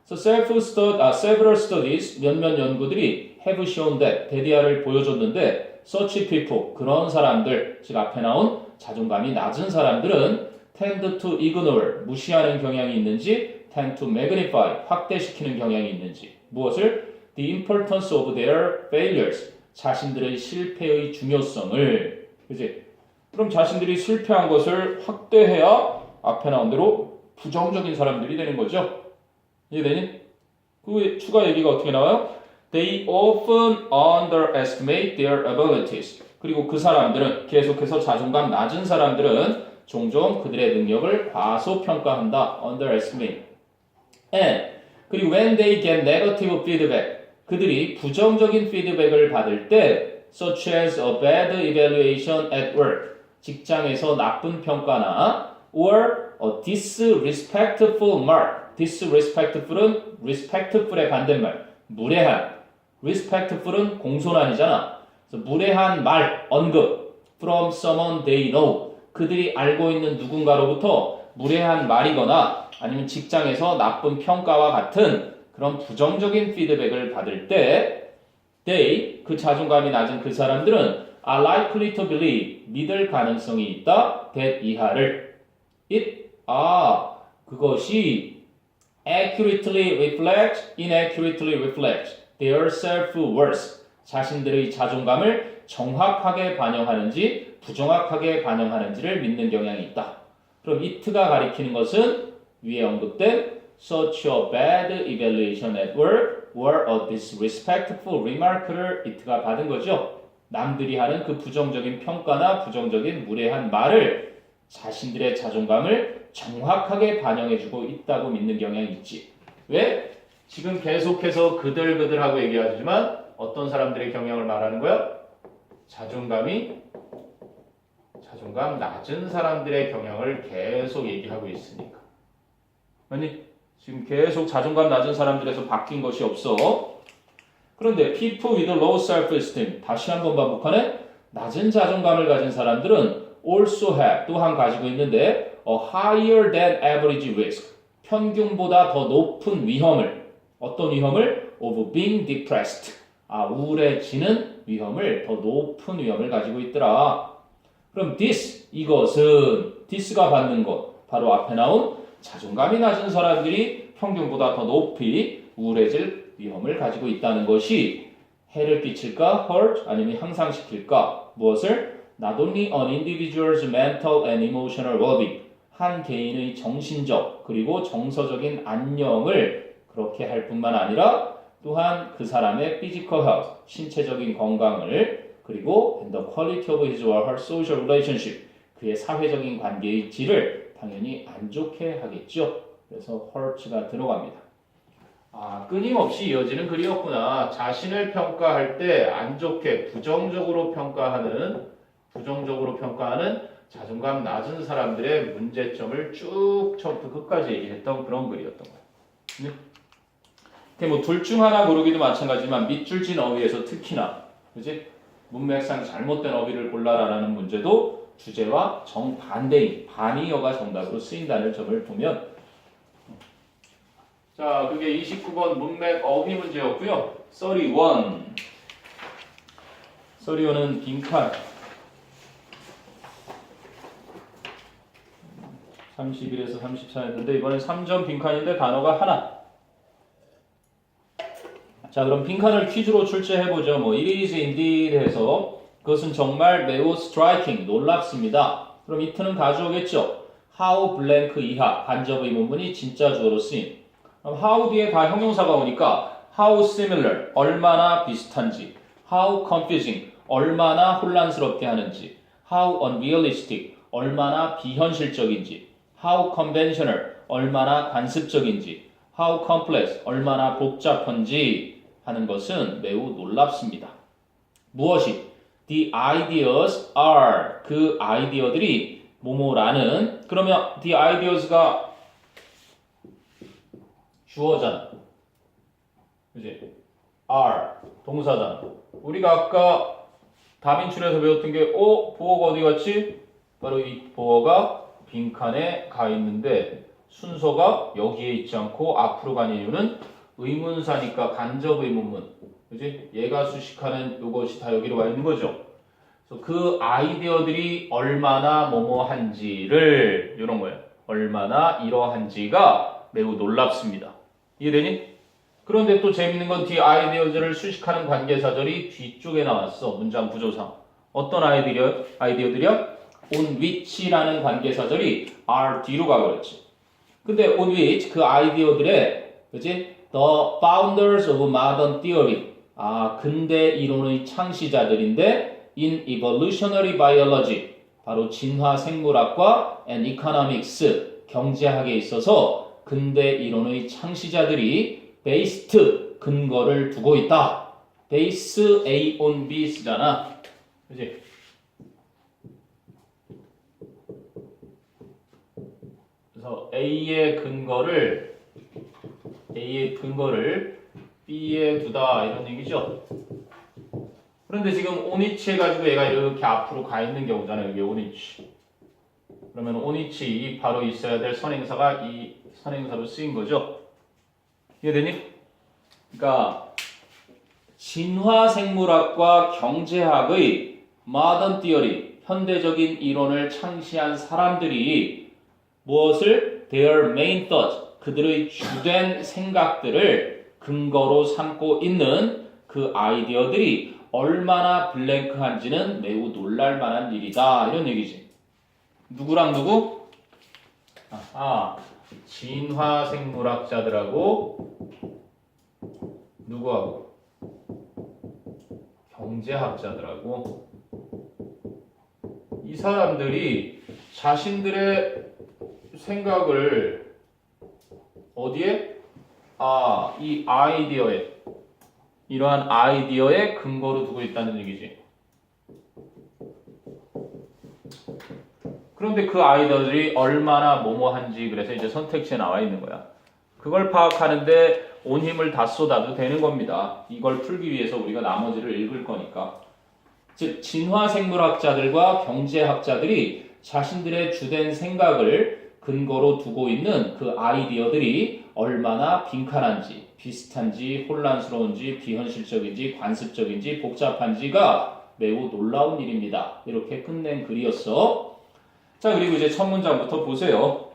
Speaker 1: So several studies, 몇몇 연구들이 have shown that, 대디아를 보여줬는데 such people, 그런 사람들, 즉 앞에 나온 자존감이 낮은 사람들은 tend to ignore, 무시하는 경향이 있는지 tend to magnify, 확대시키는 경향이 있는지 무엇을? The importance of their failures, 자신들의 실패의 중요성을. 그치? 그럼 자신들이 실패한 것을 확대해야 앞에 나온 대로 부정적인 사람들이 되는 거죠. 이해되니? 그 추가 얘기가 어떻게 나와요? They often underestimate their abilities. 그리고 그 사람들은 계속해서 자존감 낮은 사람들은 종종 그들의 능력을 과소평가한다. underestimate. And 그리고 when they get negative feedback, 그들이 부정적인 피드백을 받을 때 such as a bad evaluation at work, 직장에서 나쁜 평가나 or a disrespectful mark, disrespectful은 respectful의 반대말, 무례한. respectful은 공손한이잖아. 그래서 무례한 말, 언급. from someone they know. 그들이 알고 있는 누군가로부터 무례한 말이거나 아니면 직장에서 나쁜 평가와 같은 그런 부정적인 피드백을 받을 때 they, 그 자존감이 낮은 그 사람들은 are likely to believe, 믿을 가능성이 있다. that 이하를 it, 그것이 accurately reflects, inaccurately reflects their self-worth. 자신들의 자존감을 정확하게 반영하는지 부정확하게 반영하는지를 믿는 경향이 있다. 그럼 it가 가리키는 것은 위에 언급된 such a bad evaluation at work or a disrespectful remark를 it가 받은 거죠. 남들이 하는 그 부정적인 평가나 부정적인 무례한 말을 자신들의 자존감을 정확하게 반영해주고 있다고 믿는 경향이 있지. 왜? 지금 계속해서 그들하고 얘기하지만 어떤 사람들의 경향을 말하는 거야? 자존감 낮은 사람들의 경향을 계속 얘기하고 있으니까. 아니, 지금 계속 자존감 낮은 사람들에서 바뀐 것이 없어. 그런데 people with low self-esteem, 다시 한번 반복하네. 낮은 자존감을 가진 사람들은 also have, 또한 가지고 있는데 a higher than average risk, 평균보다 더 높은 위험을, 어떤 위험을? of being depressed, 우울해지는 위험을, 더 높은 위험을 가지고 있더라. 그럼 이것은 this가 받는 것, 바로 앞에 나온 자존감이 낮은 사람들이 평균보다 더 높이 우울해질 위험을 가지고 있다는 것이 해를 끼칠까? hurt? 아니면 향상시킬까? 무엇을? Not only an individual's mental and emotional well-being, 한 개인의 정신적 그리고 정서적인 안녕을 그렇게 할 뿐만 아니라 또한 그 사람의 physical health, 신체적인 건강을 그리고 and the quality of his or her social relationship, 그의 사회적인 관계의 질을 당연히 안 좋게 하겠죠. 그래서 hurt가 들어갑니다. 끊임없이 이어지는 글이었구나. 자신을 평가할 때 안 좋게 부정적으로 평가하는 자존감 낮은 사람들의 문제점을 쭉 처음부터 끝까지 얘기했던 그런 글이었던 거예요. 네? 뭐 둘 중 하나 고르기도 마찬가지지만 밑줄진 어휘에서 특히나, 그지? 문맥상 잘못된 어휘를 골라라라는 문제도 주제와 정반대인 반의어가 정답으로 쓰인다는 점을 보면, 자, 그게 29번 문맥 어휘 문제였고요. 31은 빈칸. 31에서 34였는데 이번엔 3점 빈칸인데 단어가 하나. 자, 그럼 빈칸을 퀴즈로 출제해보죠. 뭐 it is indeed 해서 그것은 정말 매우 striking, 놀랍습니다. 그럼 it는 가주어겠죠. how blank 이하 간접 의문문이 진짜 주어로 쓰인. 그럼 how 뒤에 다 형용사가 오니까 how similar, 얼마나 비슷한지, how confusing, 얼마나 혼란스럽게 하는지, how unrealistic, 얼마나 비현실적인지, how conventional, 얼마나 관습적인지, how complex, 얼마나 복잡한지 하는 것은 매우 놀랍습니다. 무엇이? The ideas are, 그 아이디어들이 뭐뭐라는, 그러면 the ideas가 주어잖아. 그지? are, 동사잖아. 우리가 아까 다민출에서 배웠던 게, 보어가 어디 갔지? 바로 이 보어가 빈칸에 가 있는데 순서가 여기에 있지 않고 앞으로 간 이유는 의문사니까 간접 의문문. 그지? 얘가 수식하는 이것이 다 여기로 와 있는 거죠. 그래서 그 아이디어들이 얼마나 뭐뭐한지를, 이런 거예요. 얼마나 이러한지가 매우 놀랍습니다. 이해되니? 그런데 또 재밌는 건 the ideas를 수식하는 관계사절이 뒤쪽에 나왔어. 문장 구조상. 어떤 아이디어들이요? on which라는 관계사절이 are 뒤로 가버렸지. 근데 on which, 그 아이디어들의, 그치? the founders of modern theory, 근대 이론의 창시자들인데 in evolutionary biology, 바로 진화 생물학과 and economics, 경제학에 있어서 근대 이론의 창시자들이 based, 근거를 두고 있다. base A on B 쓰잖아. 그치? 그래서 A의 근거를 B에 두다, 이런 얘기죠. 그런데 지금 오니치 해가지고 얘가 이렇게 앞으로 가 있는 경우잖아요. 이게 오니치. 그러면 오니치 바로 있어야 될 선행사가 이 선행사로 쓰인 거죠. 이해되니? 그러니까 진화생물학과 경제학의 modern theory, 현대적인 이론을 창시한 사람들이 무엇을 their main thought, 그들의 주된 생각들을 근거로 삼고 있는 그 아이디어들이 얼마나 블랭크한지는 매우 놀랄 만한 일이다. 이런 얘기지. 누구랑 누구? 진화생물학자들하고 누구하고? 경제학자들하고. 이 사람들이 자신들의 생각을 어디에? 이 아이디어에, 이러한 아이디어에 근거로 두고 있다는 얘기지. 그런데 그 아이디어들이 얼마나 뭐뭐한지 그래서 이제 선택지에 나와 있는 거야. 그걸 파악하는데 온 힘을 다 쏟아도 되는 겁니다. 이걸 풀기 위해서 우리가 나머지를 읽을 거니까. 즉 진화생물학자들과 경제학자들이 자신들의 주된 생각을 근거로 두고 있는 그 아이디어들이 얼마나 빈칸한지, 비슷한지, 혼란스러운지, 비현실적인지, 관습적인지, 복잡한지가 매우 놀라운 일입니다. 이렇게 끝낸 글이었어. 자, 그리고 이제 첫 문장부터 보세요.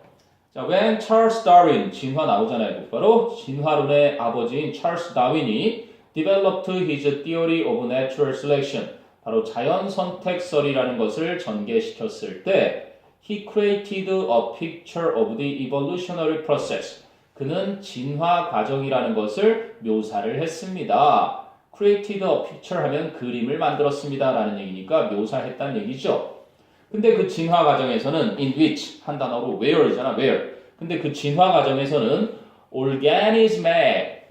Speaker 1: 자, when Charles Darwin, 진화 나오잖아요. 곧바로 진화론의 아버지인 찰스 다윈이 developed his theory of natural selection, 바로 자연 선택설이라는 것을 전개시켰을 때 he created a picture of the evolutionary process. 그는 진화 과정이라는 것을 묘사를 했습니다. created a picture 하면 그림을 만들었습니다 라는 얘기니까 묘사했다는 얘기죠. 근데 그 진화 과정에서는 in which 한 단어로 where이잖아. where. 근데 그 진화 과정에서는 organism의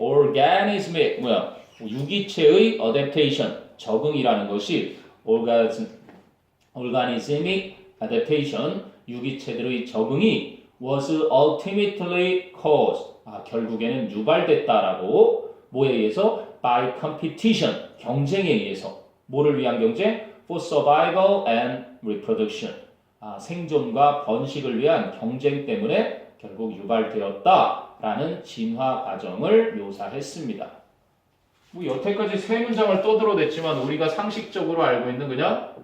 Speaker 1: 유기체의 adaptation, 적응이라는 것이 organismic adaptation, 유기체들의 적응이 was ultimately caused, 결국에는 유발됐다라고 뭐에 의해서? by competition, 경쟁에 의해서. 뭐를 위한 경쟁? for survival and reproduction, 생존과 번식을 위한 경쟁 때문에 결국 유발되었다라는 진화 과정을 묘사했습니다. 뭐 여태까지 세 문장을 떠들어댔지만 우리가 상식적으로 알고 있는 그냥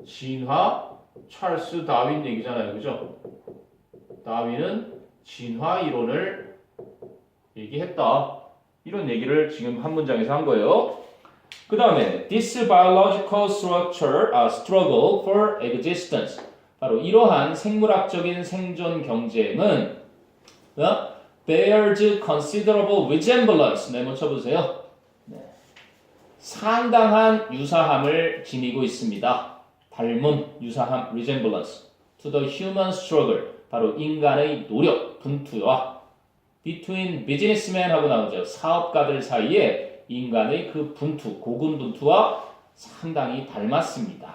Speaker 1: 진화, 찰스 다윈 얘기잖아요. 그죠? 다윈은 진화 이론을 얘기했다. 이런 얘기를 지금 한 문장에서 한 거예요. 그 다음에 this biological struggle for existence, 바로 이러한 생물학적인 생존 경쟁은 bears considerable resemblance, 메모 쳐보세요. 상당한 유사함을 지니고 있습니다. 닮은 유사함, resemblance to the human struggle, 바로 인간의 노력, 분투와 between businessmen 하고 나오죠. 사업가들 사이에 인간의 그 분투, 고군분투와 상당히 닮았습니다.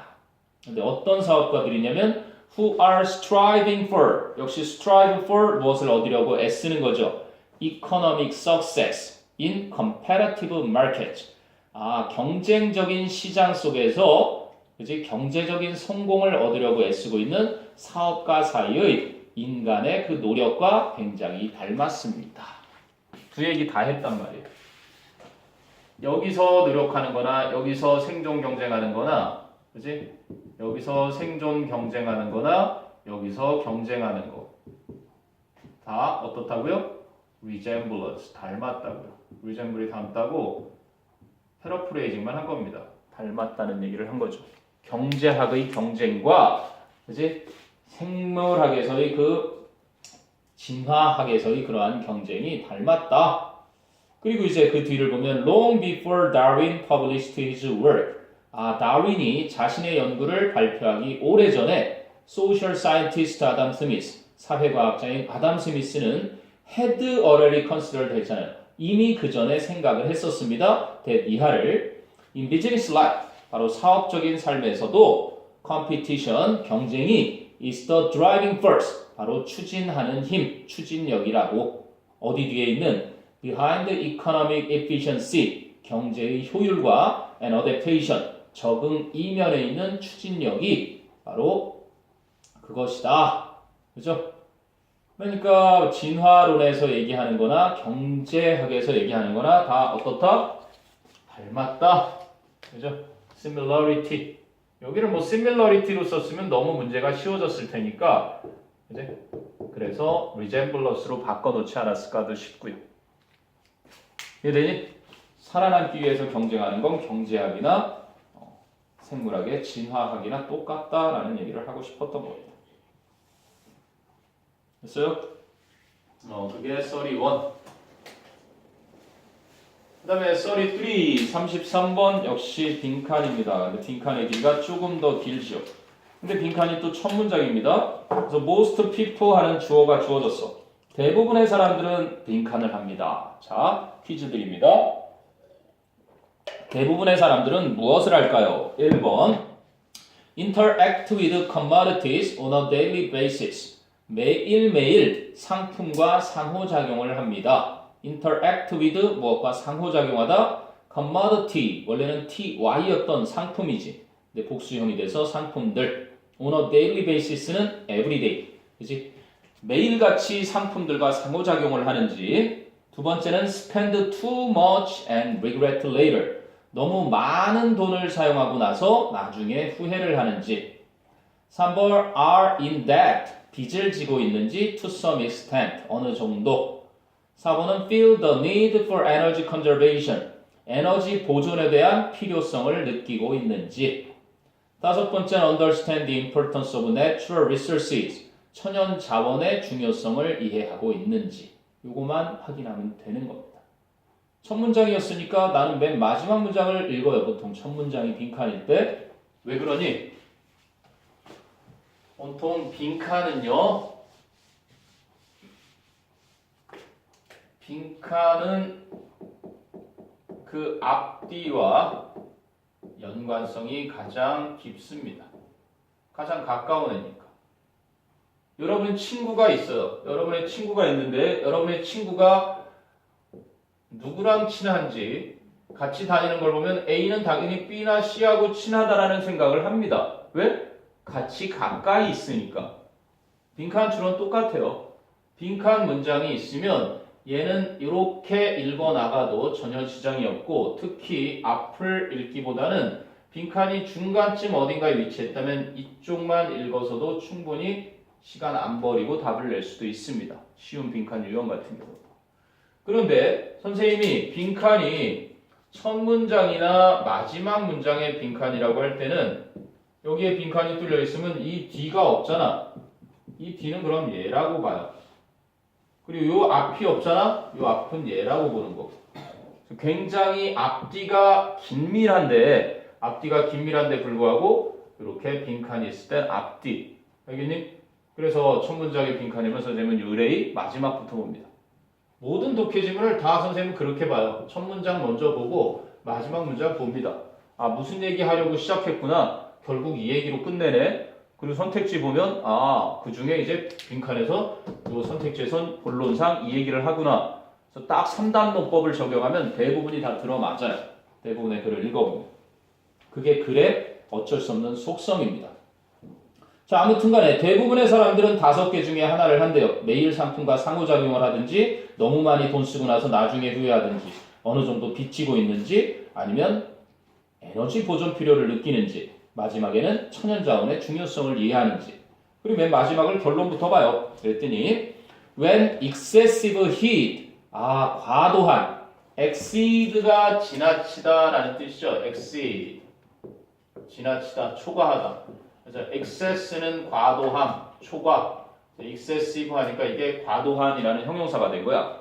Speaker 1: 근데 어떤 사업가들이냐면 who are striving for, 역시 strive for 무엇을 얻으려고 애쓰는 거죠. economic success in competitive market. 경쟁적인 시장 속에서 그치? 경제적인 성공을 얻으려고 애쓰고 있는 사업가 사이의 인간의 그 노력과 굉장히 닮았습니다. 두 얘기 다 했단 말이에요. 여기서 노력하는 거나 여기서 생존 경쟁하는 거나 그치? 여기서 생존 경쟁하는 거나 여기서 경쟁하는 거 다 어떻다고요? resemblance, 닮았다고요. resemble이 닮다고 패러프레이징만 한 겁니다. 닮았다는 얘기를 한 거죠. 경제학의 경쟁과 그치? 생물학에서의 그 진화학에서의 그러한 경쟁이 닮았다. 그리고 이제 그 뒤를 보면 long before Darwin published his work, 다윈이 자신의 연구를 발표하기 오래전에 social scientist 아담 스미스, 사회과학자인 아담 스미스는 had already considered 했잖아요. 이미 그 전에 생각을 했었습니다. that 이하를 in business life, 바로 사업적인 삶에서도 competition, 경쟁이 is the driving force, 바로 추진하는 힘, 추진력이라고. 어디 뒤에 있는 behind economic efficiency, 경제의 효율과 and adaptation, 적응 이면에 있는 추진력이 바로 그것이다. 그죠? 그러니까 진화론에서 얘기하는 거나 경제학에서 얘기하는 거나 다 어떻다? 닮았다. 그죠? similarity. 여기를 뭐 similarity로 썼으면 너무 문제가 쉬워졌을 테니까 이제 그래서 resemblance로 바꿔놓지 않았을까도 싶고요. 이해되니? 살아남기 위해서 경쟁하는 건 경제학이나 생물학의 진화학이나 똑같다라는 얘기를 하고 싶었던 겁니다. 됐어요? 그게 31. 그 다음에 33, 33번 역시 빈칸입니다. 근데 빈칸의 길이가 조금 더 길죠. 근데 빈칸이 또 첫 문장입니다. 그래서 most people 하는 주어가 주어졌어. 대부분의 사람들은 빈칸을 합니다. 자, 퀴즈 드립니다. 대부분의 사람들은 무엇을 할까요? 1번 interact with commodities on a daily basis. 매일매일 상품과 상호작용을 합니다. interact with 무엇과 상호작용하다. commodity 원래는 ty였던 상품이지. 근데 복수형이 돼서 상품들. on a daily basis는 everyday. 그치? 매일같이 상품들과 상호작용을 하는지. 두 번째는 spend too much and regret later. 너무 많은 돈을 사용하고 나서 나중에 후회를 하는지. 3번 are in debt. 빚을 지고 있는지 to some extent. 어느 정도. 4번은 feel the need for energy conservation. 에너지 보존에 대한 필요성을 느끼고 있는지. 다섯 번째는 understand the importance of natural resources. 천연 자원의 중요성을 이해하고 있는지. 요거만 확인하면 되는 겁니다. 첫 문장이었으니까 나는 맨 마지막 문장을 읽어요. 보통 첫 문장이 빈칸일 때. 왜 그러니? 온통 빈칸은 그 앞뒤와 연관성이 가장 깊습니다. 가장 가까운 애니까. 여러분 친구가 있어요. 여러분의 친구가 있는데 여러분의 친구가 누구랑 친한지 같이 다니는 걸 보면 A는 당연히 B나 C하고 친하다라는 생각을 합니다. 왜? 같이 가까이 있으니까. 빈칸 주론 똑같아요. 빈칸 문장이 있으면 얘는 이렇게 읽어나가도 전혀 지장이 없고 특히 앞을 읽기보다는 빈칸이 중간쯤 어딘가에 위치했다면 이쪽만 읽어서도 충분히 시간 안 버리고 답을 낼 수도 있습니다. 쉬운 빈칸 유형 같은 경우. 그런데 선생님이 빈칸이 첫 문장이나 마지막 문장의 빈칸이라고 할 때는 여기에 빈칸이 뚫려 있으면 이 뒤가 없잖아. 이 뒤는 그럼 얘라고 봐요. 그리고 요 앞이 없잖아. 요 앞은 얘라고 보는 거고. 굉장히 앞뒤가 긴밀한데 불구하고 이렇게 빈칸이 있을 땐 앞뒤. 알겠니? 그래서 첫 문장의 빈칸이면 선생님은 의뢰의 마지막부터 봅니다. 모든 독해지문을 다 선생님은 그렇게 봐요. 첫 문장 먼저 보고 마지막 문장 봅니다. 아, 무슨 얘기 하려고 시작했구나. 결국 이 얘기로 끝내네. 그리고 선택지 보면 그 중에 이제 빈칸에서 이 선택지에선 본론상 이 얘기를 하구나. 그래서 딱 3단 논법을 적용하면 대부분이 다 들어맞아요. 대부분의 글을 읽어보면. 그게 글의 어쩔 수 없는 속성입니다. 자, 아무튼 간에 대부분의 사람들은 5개 중에 하나를 한대요. 매일 상품과 상호작용을 하든지 너무 많이 돈 쓰고 나서 나중에 후회하든지 어느 정도 빚지고 있는지 아니면 에너지 보존 필요를 느끼는지 마지막에는 천연자원의 중요성을 이해하는지 그리고 맨 마지막을 결론부터 봐요. 그랬더니 when excessive heat 과도한 exceed가 지나치다 라는 뜻이죠. exceed 지나치다, 초과하다. 그래서 excess는 과도함, 초과. excessive 하니까 이게 과도한이라는 형용사가 된 거야.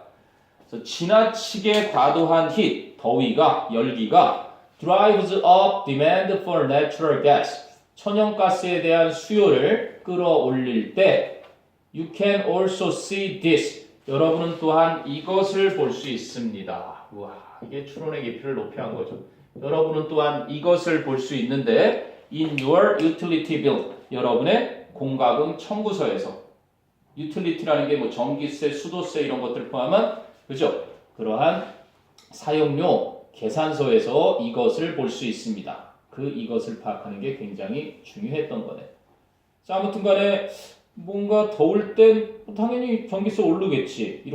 Speaker 1: 그래서 지나치게 과도한 heat, 더위가, 열기가 drives up demand for natural gas. 천연가스에 대한 수요를 끌어올릴 때 you can also see this. 여러분은 또한 이것을 볼 수 있습니다. 우와, 이게 추론의 깊이를 높이 한 거죠. 여러분은 또한 이것을 볼 수 있는데 in your utility bill. 여러분의 공과금 청구서에서 utility라는 게 뭐 전기세, 수도세 이런 것들 포함한 그죠? 그러한 사용료 계산서에서 이것을 볼 수 있습니다. 이것을 파악하는 게 굉장히 중요했던 거네. 자, 아무튼 간에 뭔가 더울 땐 당연히 전기세 오르겠지. 이렇게